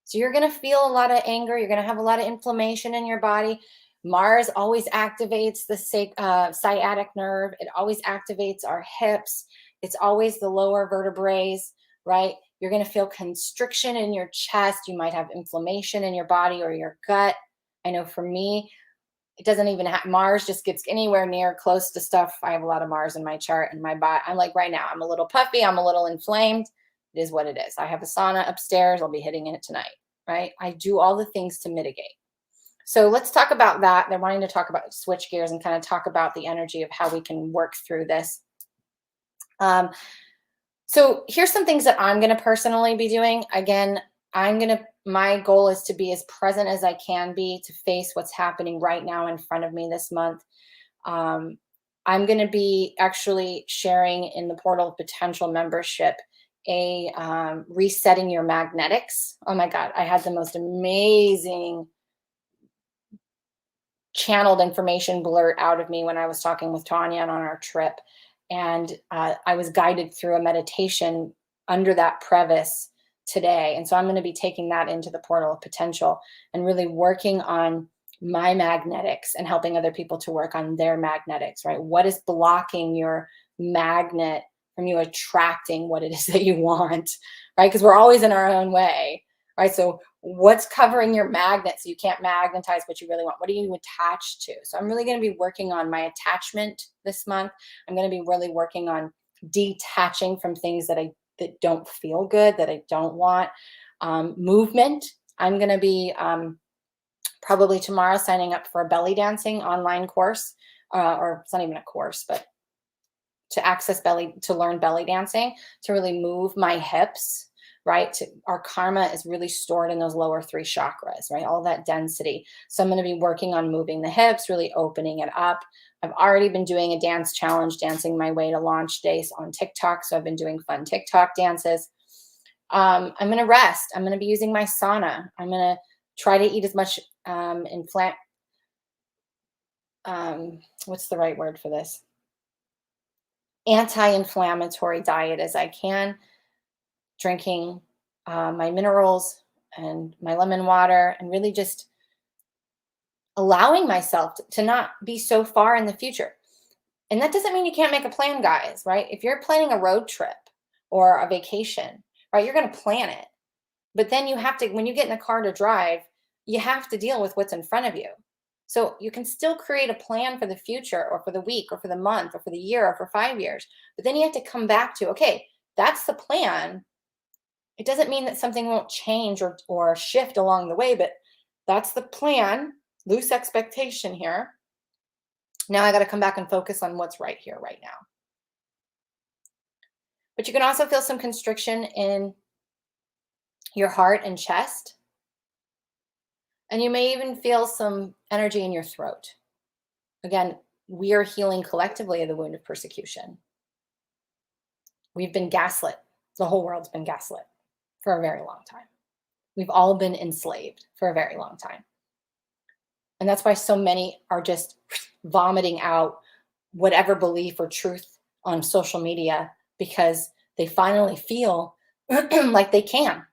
So you're going to feel a lot of anger. You're going to have a lot of inflammation in your body. Mars always activates the sciatic nerve. It always activates our hips. It's always the lower vertebrae, right? You're going to feel constriction in your chest. You might have inflammation in your body or your gut. I know for me, it doesn't even have, Mars just gets anywhere near close to stuff. I have a lot of Mars in my chart and my body. I'm like right now, I'm a little puffy. I'm a little inflamed. It is what it is. I have a sauna upstairs. I'll be hitting it tonight, right? I do all the things to mitigate. So let's talk about that. They're wanting to talk about switch gears and kind of talk about the energy of how we can work through this. So here's some things that I'm going to personally be doing. Again, my goal is to be as present as I can be to face what's happening right now in front of me this month. I'm going to be actually sharing in the Portal of Potential membership a resetting your magnetics. Oh my God, I had the most amazing channeled information blurt out of me when I was talking with Tanya and on our trip. And I was guided through a meditation under that preface today. And so I'm going to be taking that into the Portal of Potential and really working on my magnetics and helping other people to work on their magnetics, right? What is blocking your magnet from you attracting what it is that you want, right? Because we're always in our own way, right? So what's covering your magnet so you can't magnetize what you really want? What are you attached to? So I'm really going to be working on my attachment this month. I'm going to be really working on detaching from things that don't feel good, that I don't want. Movement. I'm going to be probably tomorrow signing up for a belly dancing online course, or it's not even a course, but to learn belly dancing, to really move my hips, right? Our karma is really stored in those lower 3 chakras, right? All that density. So I'm going to be working on moving the hips, really opening it up. I've already been doing a dance challenge, dancing my way to launch days on TikTok. So I've been doing fun TikTok dances. I'm going to rest. I'm going to be using my sauna. I'm going to try to eat as much what's the right word for this? Anti-inflammatory diet as I can, drinking my minerals and my lemon water, and really just allowing myself to not be so far in the future. And that doesn't mean you can't make a plan, guys, right? If you're planning a road trip or a vacation, right, you're going to plan it. But then you have to, when you get in the car to drive, you have to deal with what's in front of you. So you can still create a plan for the future or for the week or for the month or for the year or for 5 years. But then you have to come back to, okay, that's the plan. It doesn't mean that something won't change or shift along the way, but that's the plan. Loose expectation here. Now I got to come back and focus on what's right here, right now. But you can also feel some constriction in your heart and chest. And you may even feel some energy in your throat. Again, we are healing collectively of the wound of persecution. We've been gaslit. The whole world's been gaslit for a very long time. We've all been enslaved for a very long time. And that's why so many are just vomiting out whatever belief or truth on social media, because they finally feel like they can.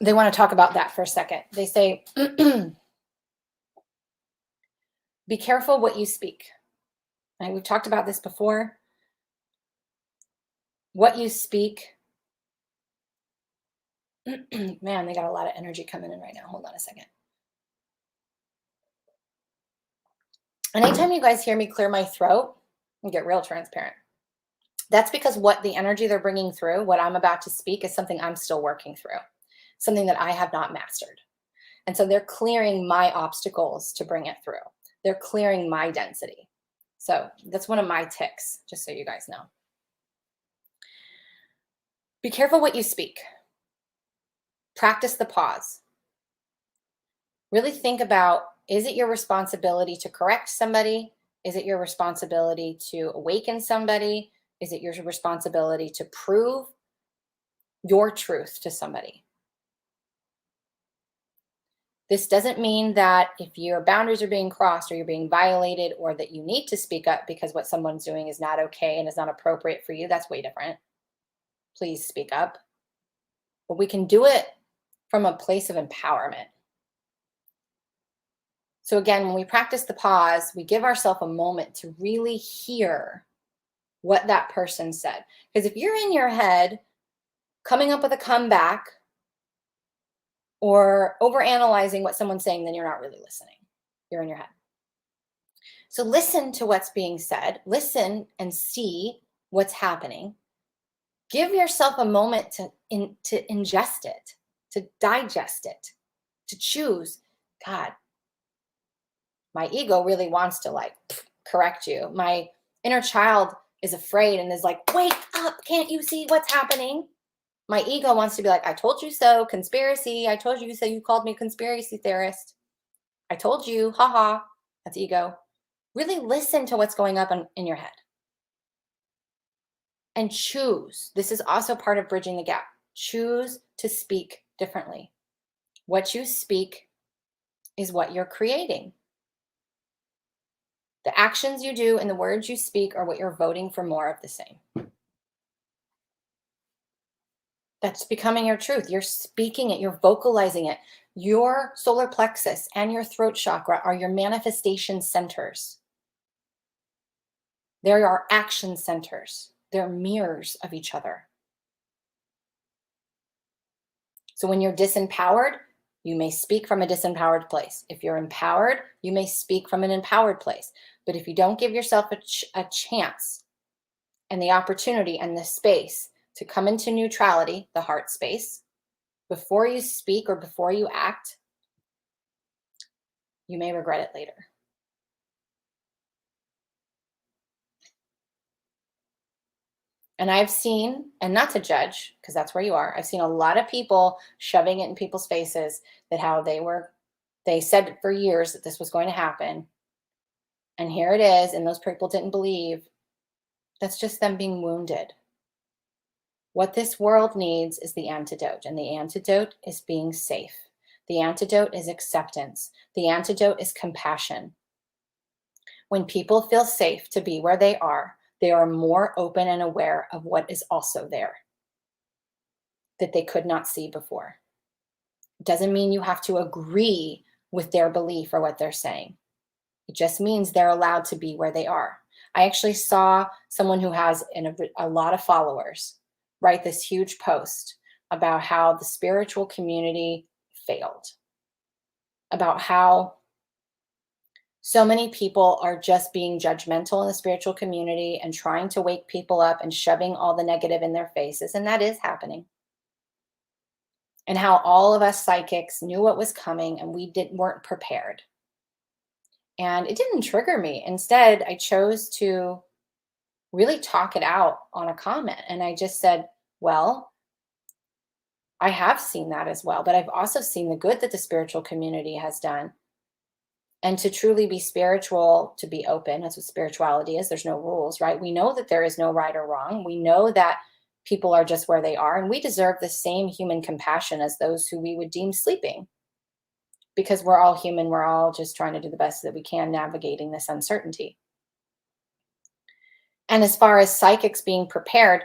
They want to talk about that for a second. They say, be careful what you speak. And we've talked about this before. What you speak. Man, they got a lot of energy coming in right now. Hold on a second. And anytime you guys hear me clear my throat and get real transparent, that's because what the energy they're bringing through, what I'm about to speak, is something I'm still working through, something that I have not mastered. And so they're clearing my obstacles to bring it through. They're clearing my density. So that's one of my tics, just so you guys know. Be careful what you speak. Practice the pause. Really think about, is it your responsibility to correct somebody? Is it your responsibility to awaken somebody? Is it your responsibility to prove your truth to somebody? This doesn't mean that if your boundaries are being crossed or you're being violated, or that you need to speak up because what someone's doing is not okay and is not appropriate for you. That's way different. Please speak up. But we can do it from a place of empowerment. So again, when we practice the pause, we give ourselves a moment to really hear what that person said. Because if you're in your head coming up with a comeback or overanalyzing what someone's saying, then you're not really listening. You're in your head. So listen to what's being said. Listen and see what's happening. Give yourself a moment to ingest it, to digest it, to choose. God, my ego really wants to correct you. My inner child is afraid and is like, wake up, can't you see what's happening? My ego wants to be like, I told you so, conspiracy. I told you so, you called me conspiracy theorist. I told you, haha, that's ego. Really listen to what's going up in your head. And choose. This is also part of bridging the gap. Choose to speak differently. What you speak is what you're creating. The actions you do and the words you speak are what you're voting for more of the same. That's becoming your truth. You're speaking it, you're vocalizing it. Your solar plexus and your throat chakra are your manifestation centers. There are action centers. They're mirrors of each other. So when you're disempowered, you may speak from a disempowered place. If you're empowered, you may speak from an empowered place. But if you don't give yourself a chance and the opportunity and the space to come into neutrality, the heart space, before you speak or before you act, you may regret it later. And I've seen, and not to judge, because that's where you are, I've seen a lot of people shoving it in people's faces that how they said for years that this was going to happen. And here it is, and those people didn't believe. That's just them being wounded. What this world needs is the antidote, and the antidote is being safe. The antidote is acceptance. The antidote is compassion. When people feel safe to be where they are more open and aware of what is also there that they could not see before. It doesn't mean you have to agree with their belief or what they're saying. It just means they're allowed to be where they are. I actually saw someone who has a lot of followers write this huge post about how the spiritual community failed, about how so many people are just being judgmental in the spiritual community and trying to wake people up and shoving all the negative in their faces. And that is happening. And how all of us psychics knew what was coming and we weren't prepared. And it didn't trigger me. Instead, I chose to really talk it out on a comment. And I just said, well, I have seen that as well, but I've also seen the good that the spiritual community has done. And to truly be spiritual, to be open, that's what spirituality is. There's no rules, right? We know that there is no right or wrong. We know that people are just where they are, and we deserve the same human compassion as those who we would deem sleeping, because we're all human. We're all just trying to do the best that we can navigating this uncertainty. And as far as psychics being prepared,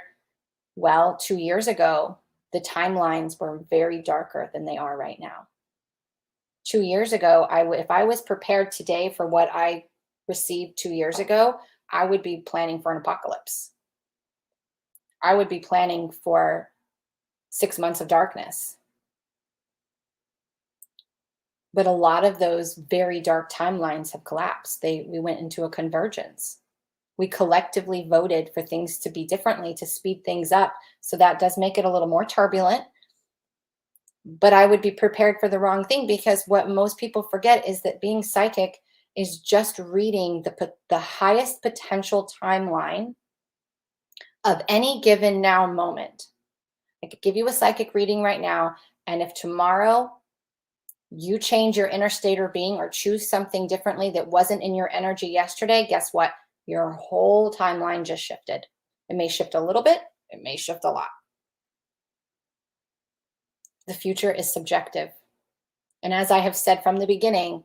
well, 2 years ago, the timelines were very darker than they are right now. 2 years ago, if I was prepared today for what I received 2 years ago, I would be planning for an apocalypse. I would be planning for 6 months of darkness. But a lot of those very dark timelines have collapsed. We went into a convergence. We collectively voted for things to be differently, to speed things up. So that does make it a little more turbulent. But I would be prepared for the wrong thing, because what most people forget is that being psychic is just reading the highest potential timeline of any given now moment. I could give you a psychic reading right now, and if tomorrow you change your inner state or being or choose something differently that wasn't in your energy yesterday, guess what? Your whole timeline just shifted. It may shift a little bit, it may shift a lot. The future is subjective. And as I have said from the beginning,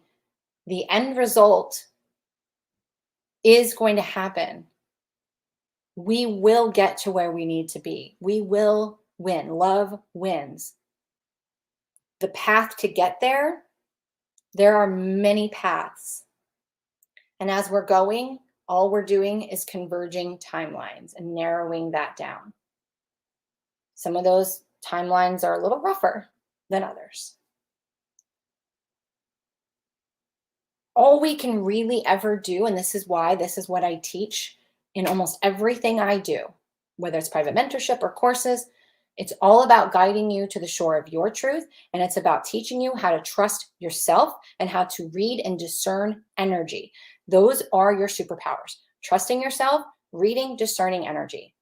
the end result is going to happen. We will get to where we need to be. We will win. Love wins. The path to get there, there are many paths. And as we're going, all we're doing is converging timelines and narrowing that down. Some of those timelines are a little rougher than others. All we can really ever do, and this is why this is what I teach in almost everything I do, whether it's private mentorship or courses, it's all about guiding you to the shore of your truth. And it's about teaching you how to trust yourself and how to read and discern energy. Those are your superpowers. Trusting yourself, reading, discerning energy.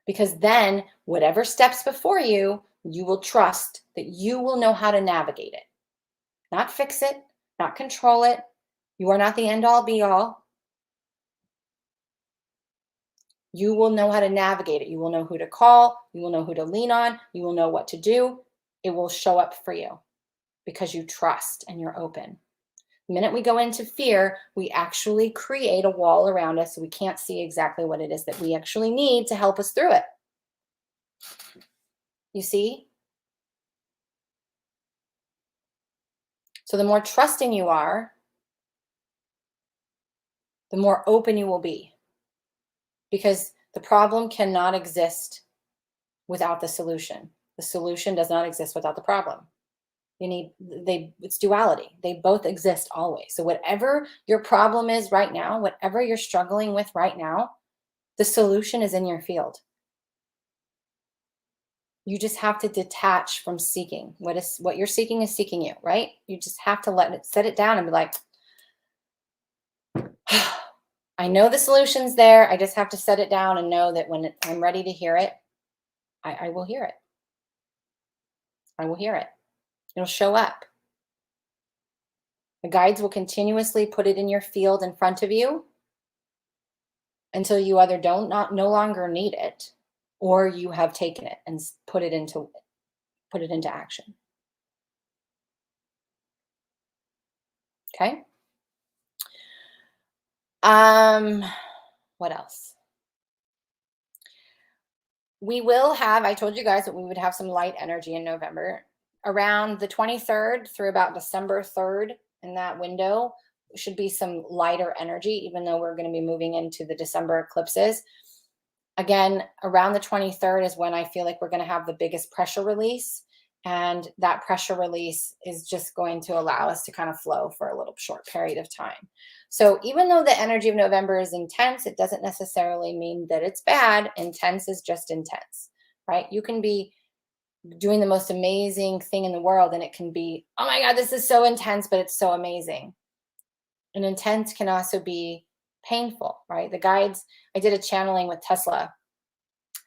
Because then whatever steps before you, you will trust that you will know how to navigate it. Not fix it, not control it. You are not the end all be all. You will know how to navigate it. You will know who to call. You will know who to lean on. You will know what to do. It will show up for you because you trust and you're open. The minute we go into fear, we actually create a wall around us so we can't see exactly what it is that we actually need to help us through it. You see? So the more trusting you are, the more open you will be. Because the problem cannot exist without the solution. The solution does not exist without the problem. It's duality. They both exist always. So whatever your problem is right now, whatever you're struggling with right now, the solution is in your field. You just have to detach from seeking. What you're seeking is seeking you, right? You just have to set it down and be like, I know the solution's there. I just have to set it down and know that when I'm ready to hear it, I will hear it. I will hear it. It'll show up. The guides will continuously put it in your field in front of you until you either no longer need it, or you have taken it and put it into action. Okay. What else? We will have, I told you guys that we would have some light energy in November. Around the 23rd through about December 3rd, in that window, should be some lighter energy, even though we're going to be moving into the December eclipses. Again, around the 23rd is when I feel like we're going to have the biggest pressure release. And that pressure release is just going to allow us to kind of flow for a little short period of time. So even though the energy of November is intense, it doesn't necessarily mean that it's bad. Intense is just intense, right? You can be doing the most amazing thing in the world and it can be, oh my God, this is so intense, but it's so amazing. And intense can also be painful, right? The guides, I did a channeling with Tesla,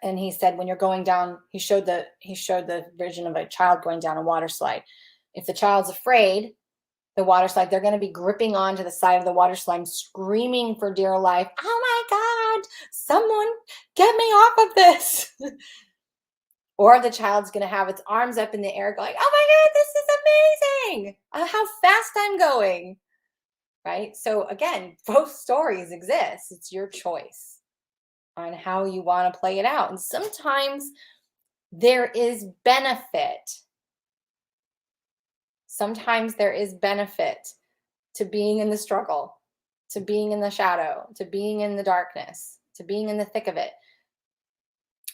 and he said when you're going down, he showed the vision of a child going down a water slide. If the child's afraid, the water slide, they're going to be gripping onto the side of the water slide, screaming for dear life, oh my God, someone get me off of this. Or the child's going to have its arms up in the air going, oh my God, this is amazing. How fast I'm going. Right? So again, both stories exist. It's your choice on how you want to play it out. And sometimes there is benefit. Sometimes there is benefit to being in the struggle, to being in the shadow, to being in the darkness, to being in the thick of it.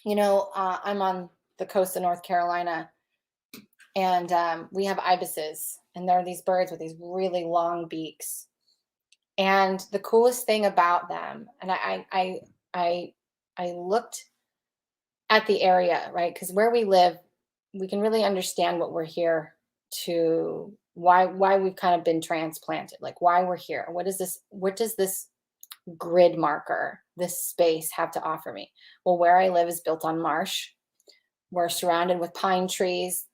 You know, I'm on the coast of North Carolina, and we have ibises, and there are these birds with these really long beaks. And the coolest thing about them, and I looked at the area, right? Because where we live, we can really understand what we're here to, why we've kind of been transplanted, like why we're here. What does this grid marker, this space have to offer me? Well, where I live is built on marsh. We're surrounded with pine trees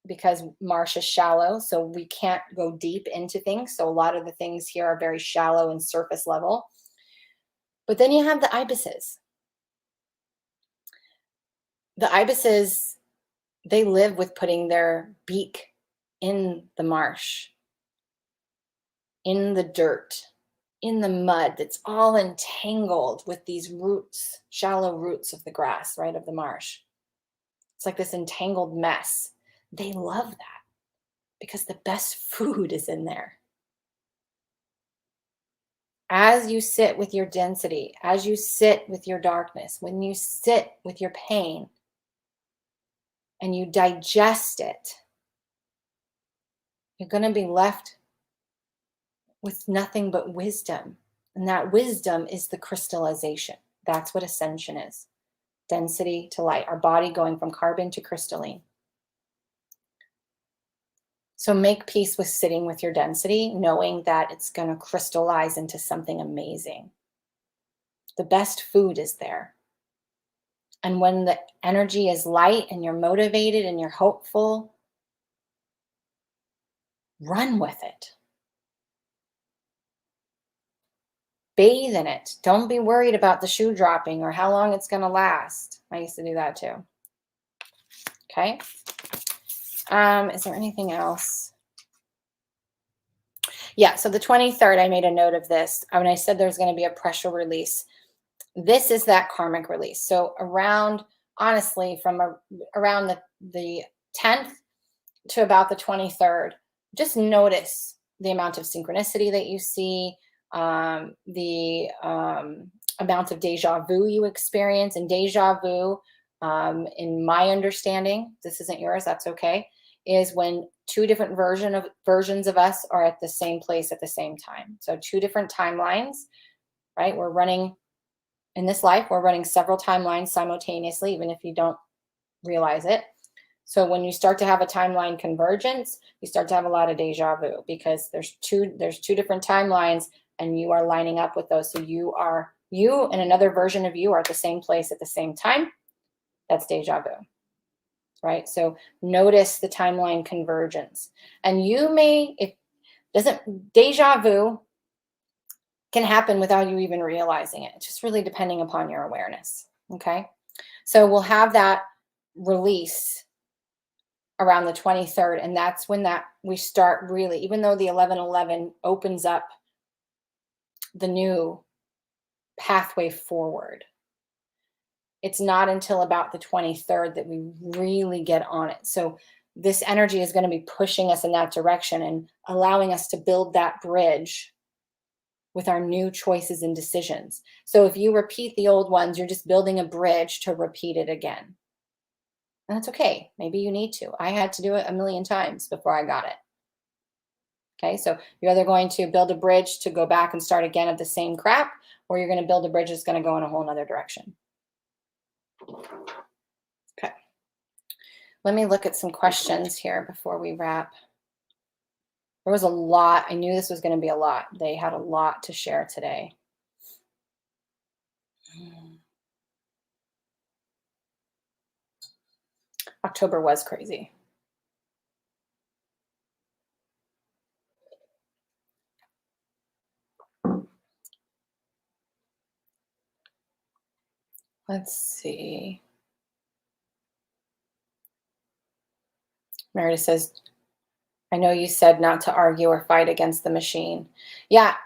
because marsh is shallow, so we can't go deep into things. So a lot of the things here are very shallow and surface level. But then you have the ibises. The ibises, they live with putting their beak in the marsh, in the dirt, in the mud that's all entangled with these roots, shallow roots of the grass, right, of the marsh. It's like this entangled mess. They love that because the best food is in there. As you sit with your density, as you sit with your darkness, when you sit with your pain and you digest it, you're going to be left with nothing but wisdom. And that wisdom is the crystallization. That's what ascension is. Density to light, our body going from carbon to crystalline. So make peace with sitting with your density, knowing that it's going to crystallize into something amazing. The best food is there. And when the energy is light and you're motivated and you're hopeful, run with it. Bathe in it. Don't be worried about the shoe dropping or how long it's going to last. I used to do that too. Okay. Is there anything else? Yeah, so the 23rd, I made a note of this. When I said there's going to be a pressure release, this is that karmic release. So around, honestly, from around the 10th to about the 23rd, just notice the amount of synchronicity that you see, the amount of deja vu you experience. And deja vu, in my understanding, this isn't yours, that's okay, is when two different versions of us are at the same place at the same time. So two different timelines, right? We're running, in this life, we're running several timelines simultaneously, even if you don't realize it. So when you start to have a timeline convergence, you start to have a lot of deja vu because there's two different timelines and you are lining up with those. So you and another version of you are at the same place at the same time. That's deja vu, right? So notice the timeline convergence. And you may, deja vu can happen without you even realizing it. It's just really depending upon your awareness, okay? So we'll have that release around the 23rd, and that's when we start really, even though the 11:11 opens up the new pathway forward, it's not until about the 23rd that we really get on it. So this energy is going to be pushing us in that direction and allowing us to build that bridge with our new choices and decisions. So if you repeat the old ones, you're just building a bridge to repeat it again. And that's okay. Maybe you need to. I had to do it a million times before I got it. Okay, so you're either going to build a bridge to go back and start again at the same crap, or you're going to build a bridge that's going to go in a whole nother direction. Okay. Let me look at some questions here before we wrap. There was a lot. I knew this was going to be a lot. They had a lot to share today. October was crazy. Let's see. Meredith says, I know you said not to argue or fight against the machine. Yeah.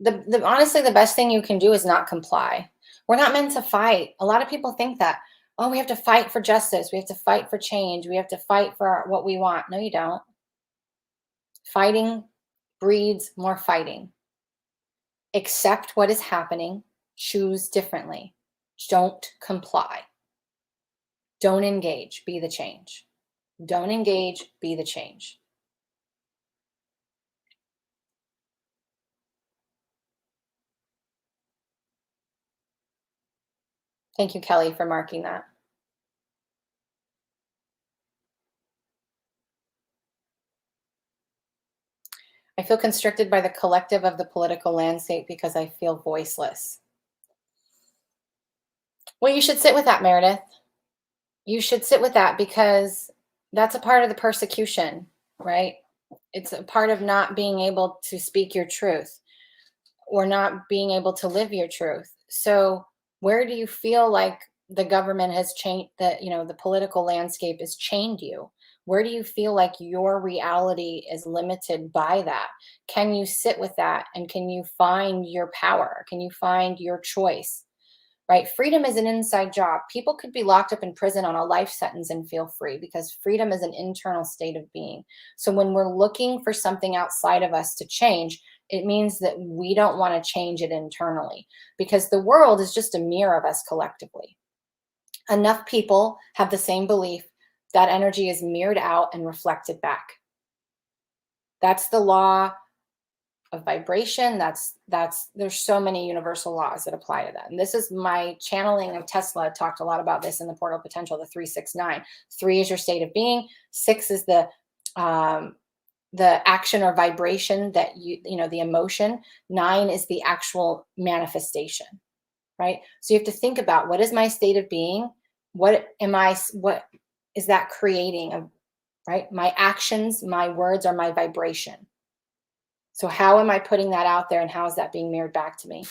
Honestly, the best thing you can do is not comply. We're not meant to fight. A lot of people think that, oh, we have to fight for justice. We have to fight for change. We have to fight for what we want. No, you don't. Fighting breeds more fighting. Accept what is happening. Choose differently. Don't comply. Don't engage. Be the change. Don't engage. Be the change. Thank you, Kelly, for marking that. I feel constricted by the collective of the political landscape because I feel voiceless. Well, you should sit with that, Meredith. You should sit with that because that's a part of the persecution, right? It's a part of not being able to speak your truth or not being able to live your truth. So where do you feel like the government has changed, that, you know, the political landscape has chained you? Where do you feel like your reality is limited by that? Can you sit with that and can you find your power? Can you find your choice? Right? Freedom is an inside job. People could be locked up in prison on a life sentence and feel free because freedom is an internal state of being. So when we're looking for something outside of us to change, it means that we don't want to change it internally because the world is just a mirror of us collectively. Enough people have the same belief that energy is mirrored out and reflected back. That's the law of vibration. There's so many universal laws that apply to that. And this is my channeling of Tesla. Talked a lot about this in the portal potential, the 369. 3 is your state of being. 6 is the action or vibration that you know, the emotion. 9 is the actual manifestation, right? So you have to think about, what is my state of being? What is that creating? Right? My actions, my words are my vibration. So how am I putting that out there and how is that being mirrored back to me,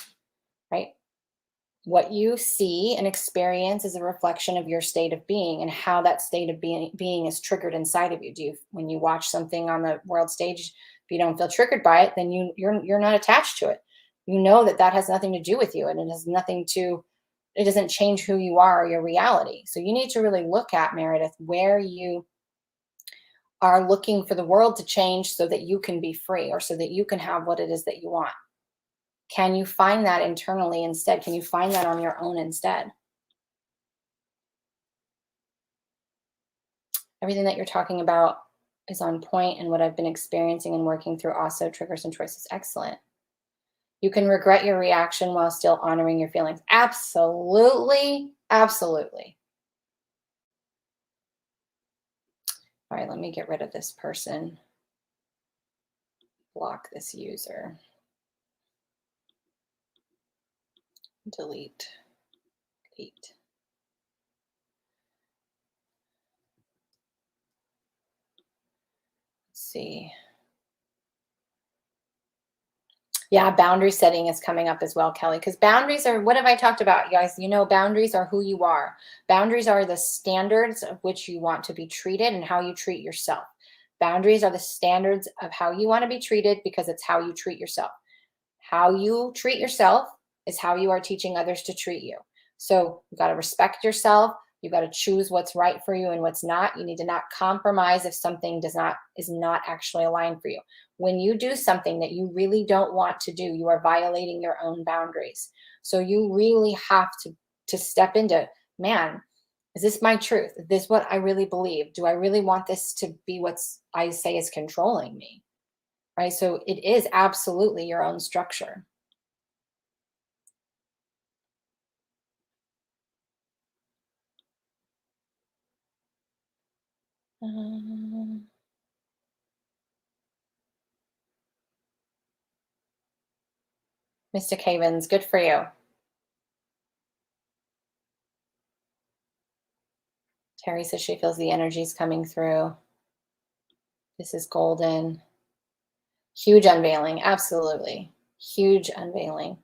right? What you see and experience is a reflection of your state of being and how that state of being is triggered inside of you. When you watch something on the world stage, if you don't feel triggered by it, then you're not attached to it. You know that has nothing to do with you and it doesn't change who you are or your reality. So you need to really look at, Meredith, where you are looking for the world to change so that you can be free or so that you can have what it is that you want. Can you find that internally instead? Can you find that on your own instead? Everything that you're talking about is on point, and what I've been experiencing and working through also triggers and choices. Excellent. You can regret your reaction while still honoring your feelings. Absolutely. Absolutely. All right, let me get rid of this person. Block this user. Delete. Delete. Let's see. Yeah, boundary setting is coming up as well, Kelly, because boundaries are, what have I talked about, you guys? You know, boundaries are who you are. Boundaries are the standards of which you want to be treated and how you treat yourself. Boundaries are the standards of how you want to be treated because it's how you treat yourself. How you treat yourself is how you are teaching others to treat you. So you got to respect yourself. You got to choose what's right for you and what's not. You need to not compromise if something is not actually aligned for you. When you do something that you really don't want to do, you are violating your own boundaries. So you really have to step into, man, is this my truth? Is this what I really believe? Do I really want this to be what I say is controlling me? Right? So it is absolutely your own structure. Mystic Havens, good for you. Terry says she feels the energies coming through. This is golden. Huge unveiling, absolutely. Huge unveiling.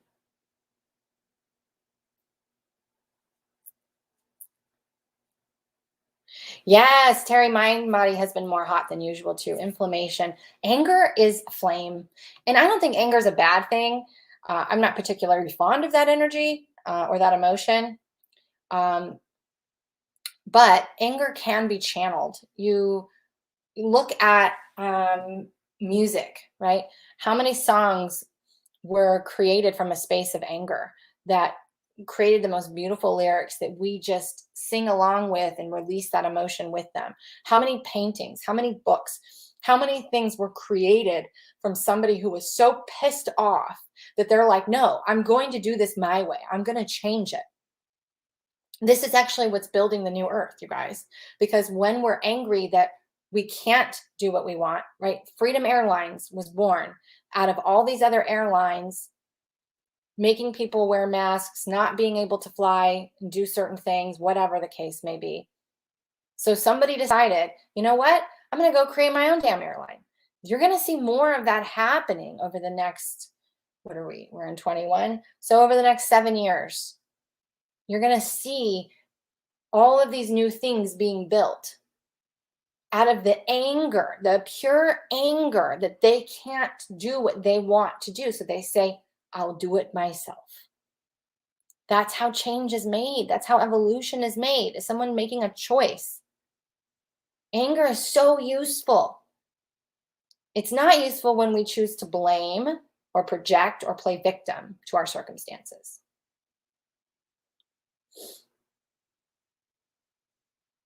Yes, Terry, my body has been more hot than usual too. Inflammation. Anger is flame. And I don't think anger is a bad thing. I'm not particularly fond of that energy or that emotion. But anger can be channeled. You look at music, right? How many songs were created from a space of anger that created the most beautiful lyrics that we just sing along with and release that emotion with them? How many paintings, how many books, how many things were created from somebody who was so pissed off that they're like, no, I'm going to do this my way. I'm going to change it. This is actually what's building the new earth, you guys, because when we're angry that we can't do what we want, right? Freedom Airlines was born out of all these other airlines making people wear masks, not being able to fly and do certain things, whatever the case may be. So somebody decided, you know what? I'm going to go create my own damn airline. You're going to see more of that happening over the next, what are we? We're in 21. So over the next 7 years, you're going to see all of these new things being built out of the anger, the pure anger that they can't do what they want to do. So they say, I'll do it myself. That's how change is made. That's how evolution is made. Is someone making a choice. Anger is so useful. It's not useful when we choose to blame or project or play victim to our circumstances.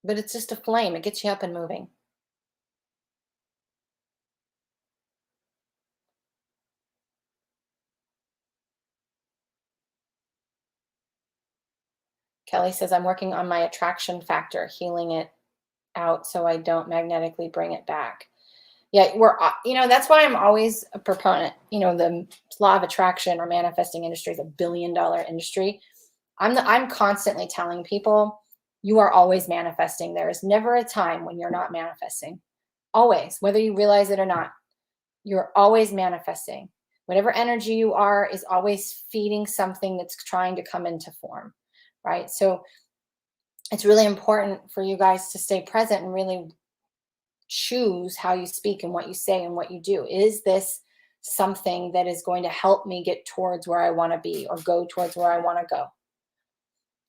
But it's just a flame. It gets you up and moving. Kelly says, I'm working on my attraction factor, healing it out so I don't magnetically bring it back. Yeah, that's why I'm always a proponent. The law of attraction or manifesting industry is $1 billion industry. I'm constantly telling people, you are always manifesting. There is never a time when you're not manifesting. Always, whether you realize it or not, you're always manifesting. Whatever energy you are is always feeding something that's trying to come into form, right? So it's really important for you guys to stay present and really choose how you speak and what you say and what you do. Is this something that is going to help me get towards where I want to be or go towards where I want to go?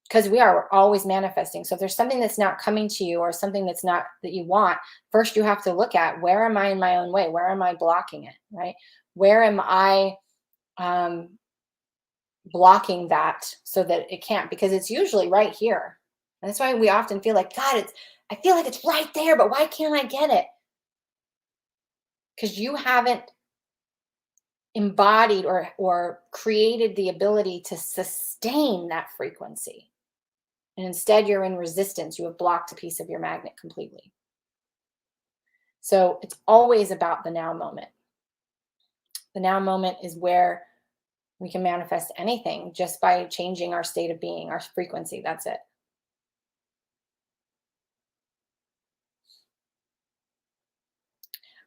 Because we're always manifesting. So if there's something that's not coming to you or something that's not that you want, first you have to look at, where am I in my own way? Where am I blocking it, right? Where am I blocking that so that it can't? Because it's usually right here. And that's why we often feel like, God, I feel like it's right there, but why can't I get it? Because you haven't embodied or created the ability to sustain that frequency. And instead you're in resistance. You have blocked a piece of your magnet completely. So it's always about the now moment. The now moment is where we can manifest anything just by changing our state of being, our frequency. That's it.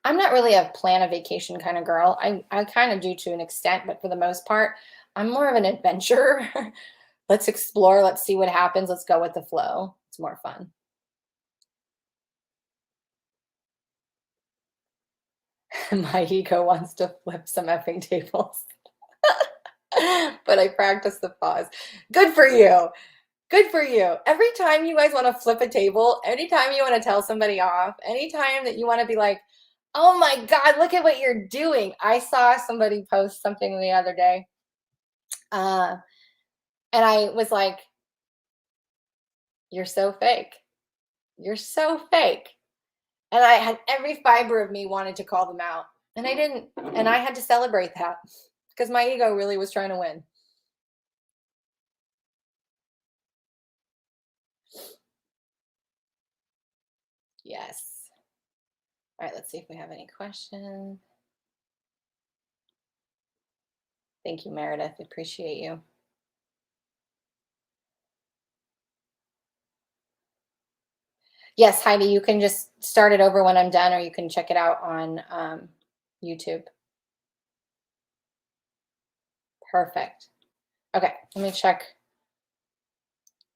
I'm not really a plan a vacation kind of girl. I kind of do to an extent, but for the most part, I'm more of an adventurer. Let's explore. Let's see what happens. Let's go with the flow. It's more fun. My ego wants to flip some effing tables. But I practice the pause. Good for you. Good for you. Every time you guys want to flip a table, anytime you want to tell somebody off, anytime that you want to be like, oh my God, look at what you're doing. I saw somebody post something the other day. And I was like, you're so fake. You're so fake. And I had every fiber of me wanted to call them out. And I didn't. And I had to celebrate that because my ego really was trying to win. Yes. All right, let's see if we have any questions. Thank you, Meredith. Appreciate you. Yes, Heidi, you can just start it over when I'm done, or you can check it out on YouTube. Perfect. Okay, let me check.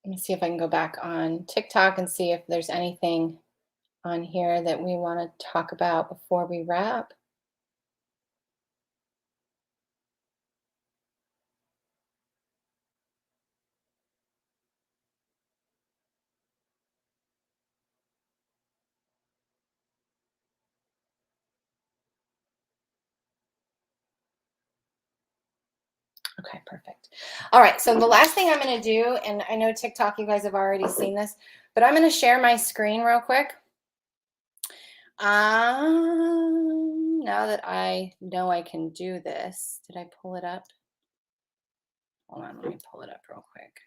Let me see if I can go back on TikTok and see if there's anything on here that we want to talk about before we wrap. Okay, perfect. All right, so the last thing I'm going to do, and I know TikTok, you guys have already seen this, but I'm going to share my screen real quick. Now that I know I can do this, did I pull it up? Hold on, let me pull it up real quick.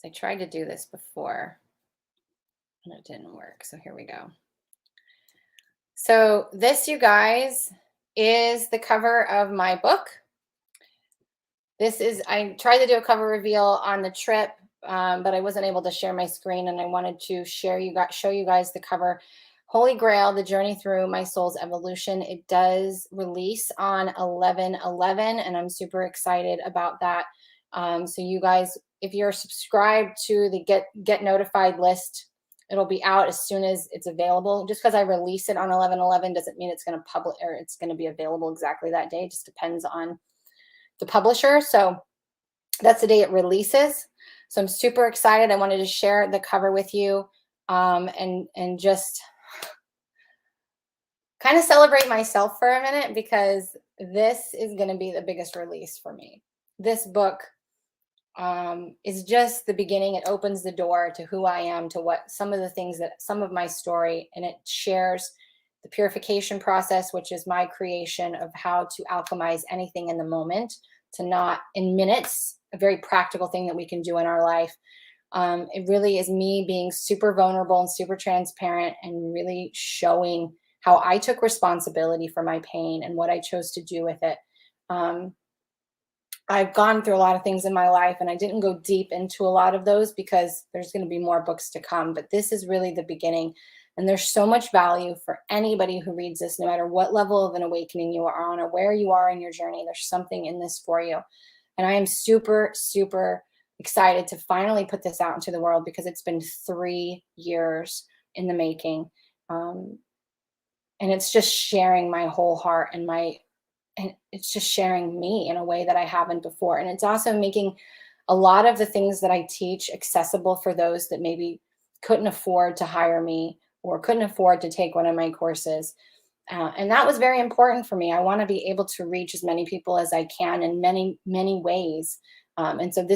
I tried to do this before and it didn't work. So here we go. So this, you guys, is the cover of my book. This is, I tried to do a cover reveal on the trip, but I wasn't able to share my screen, and I wanted to show you guys the cover. Holy Grail, The Journey Through My Soul's Evolution. It does release on 11/11, and I'm super excited about that. So you guys, if you're subscribed to the get notified list, it'll be out as soon as it's available. Just because I release it on 11/11 doesn't mean it's going to publish or it's going to be available exactly that day. It just depends on the publisher. So that's the day it releases. So I'm super excited. I wanted to share the cover with you, and just kind of celebrate myself for a minute, because this is going to be the biggest release for me. This book is just the beginning. It opens the door to who I am, to what some of the things that some of my story, and it shares the purification process, which is my creation of how to alchemize anything in the moment, to not in minutes, a very practical thing that we can do in our life. It really is me being super vulnerable and super transparent, and really showing how I took responsibility for my pain and what I chose to do with it. I've gone through a lot of things in my life, and I didn't go deep into a lot of those because there's going to be more books to come, but this is really the beginning. And there's so much value for anybody who reads this, no matter what level of an awakening you are on or where you are in your journey. There's something in this for you. And I am super, super excited to finally put this out into the world, because it's been 3 years in the making. And it's just sharing my whole heart, and it's just sharing me in a way that I haven't before. And it's also making a lot of the things that I teach accessible for those that maybe couldn't afford to hire me or couldn't afford to take one of my courses. And that was very important for me. I want to be able to reach as many people as I can in many, many ways. And so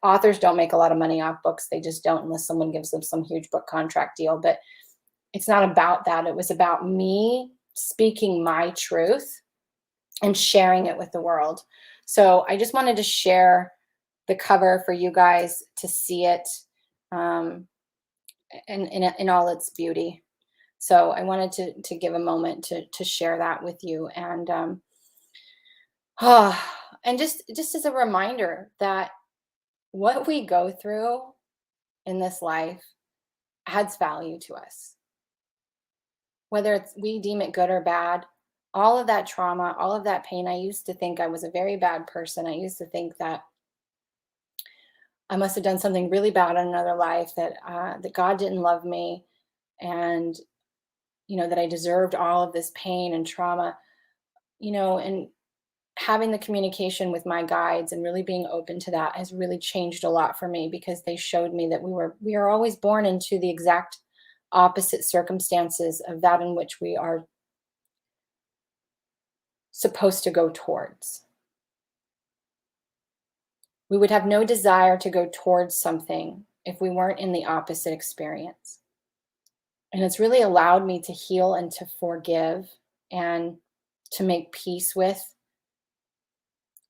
authors don't make a lot of money off books. They just don't, unless someone gives them some huge book contract deal. But it's not about that. It was about me speaking my truth and sharing it with the world. So I just wanted to share the cover for you guys to see it in all its beauty. So I wanted to give a moment to share that with you. And and just as a reminder that what we go through in this life adds value to us. Whether we deem it good or bad, all of that trauma, all of that pain. I used to think I was a very bad person. I used to think that I must have done something really bad in another life, that God didn't love me, and that I deserved all of this pain and trauma, and having the communication with my guides and really being open to that has really changed a lot for me, because they showed me that we are always born into the exact opposite circumstances of that in which we are supposed to go towards. We would have no desire to go towards something if we weren't in the opposite experience. And it's really allowed me to heal and to forgive and to make peace with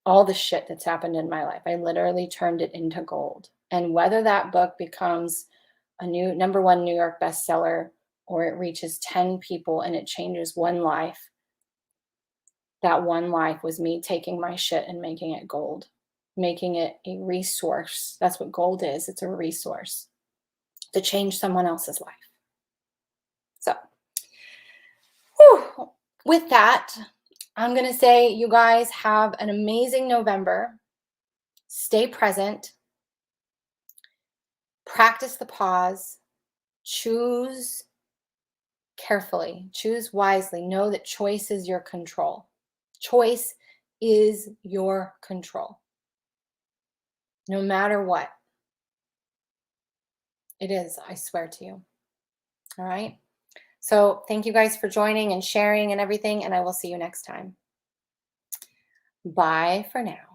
all the shit that's happened in my life. I literally turned it into gold. And whether that book becomes a new #1 New York bestseller, or it reaches 10 people and it changes one life, that one life was me taking my shit and making it gold, making it a resource. That's what gold is. It's a resource to change someone else's life. So, with that, I'm going to say, you guys have an amazing November. Stay present. Practice the pause. Choose carefully. Choose wisely. Know that choice is your control. Choice is your control. No matter what. It is, I swear to you. All right? So thank you guys for joining and sharing and everything, and I will see you next time. Bye for now.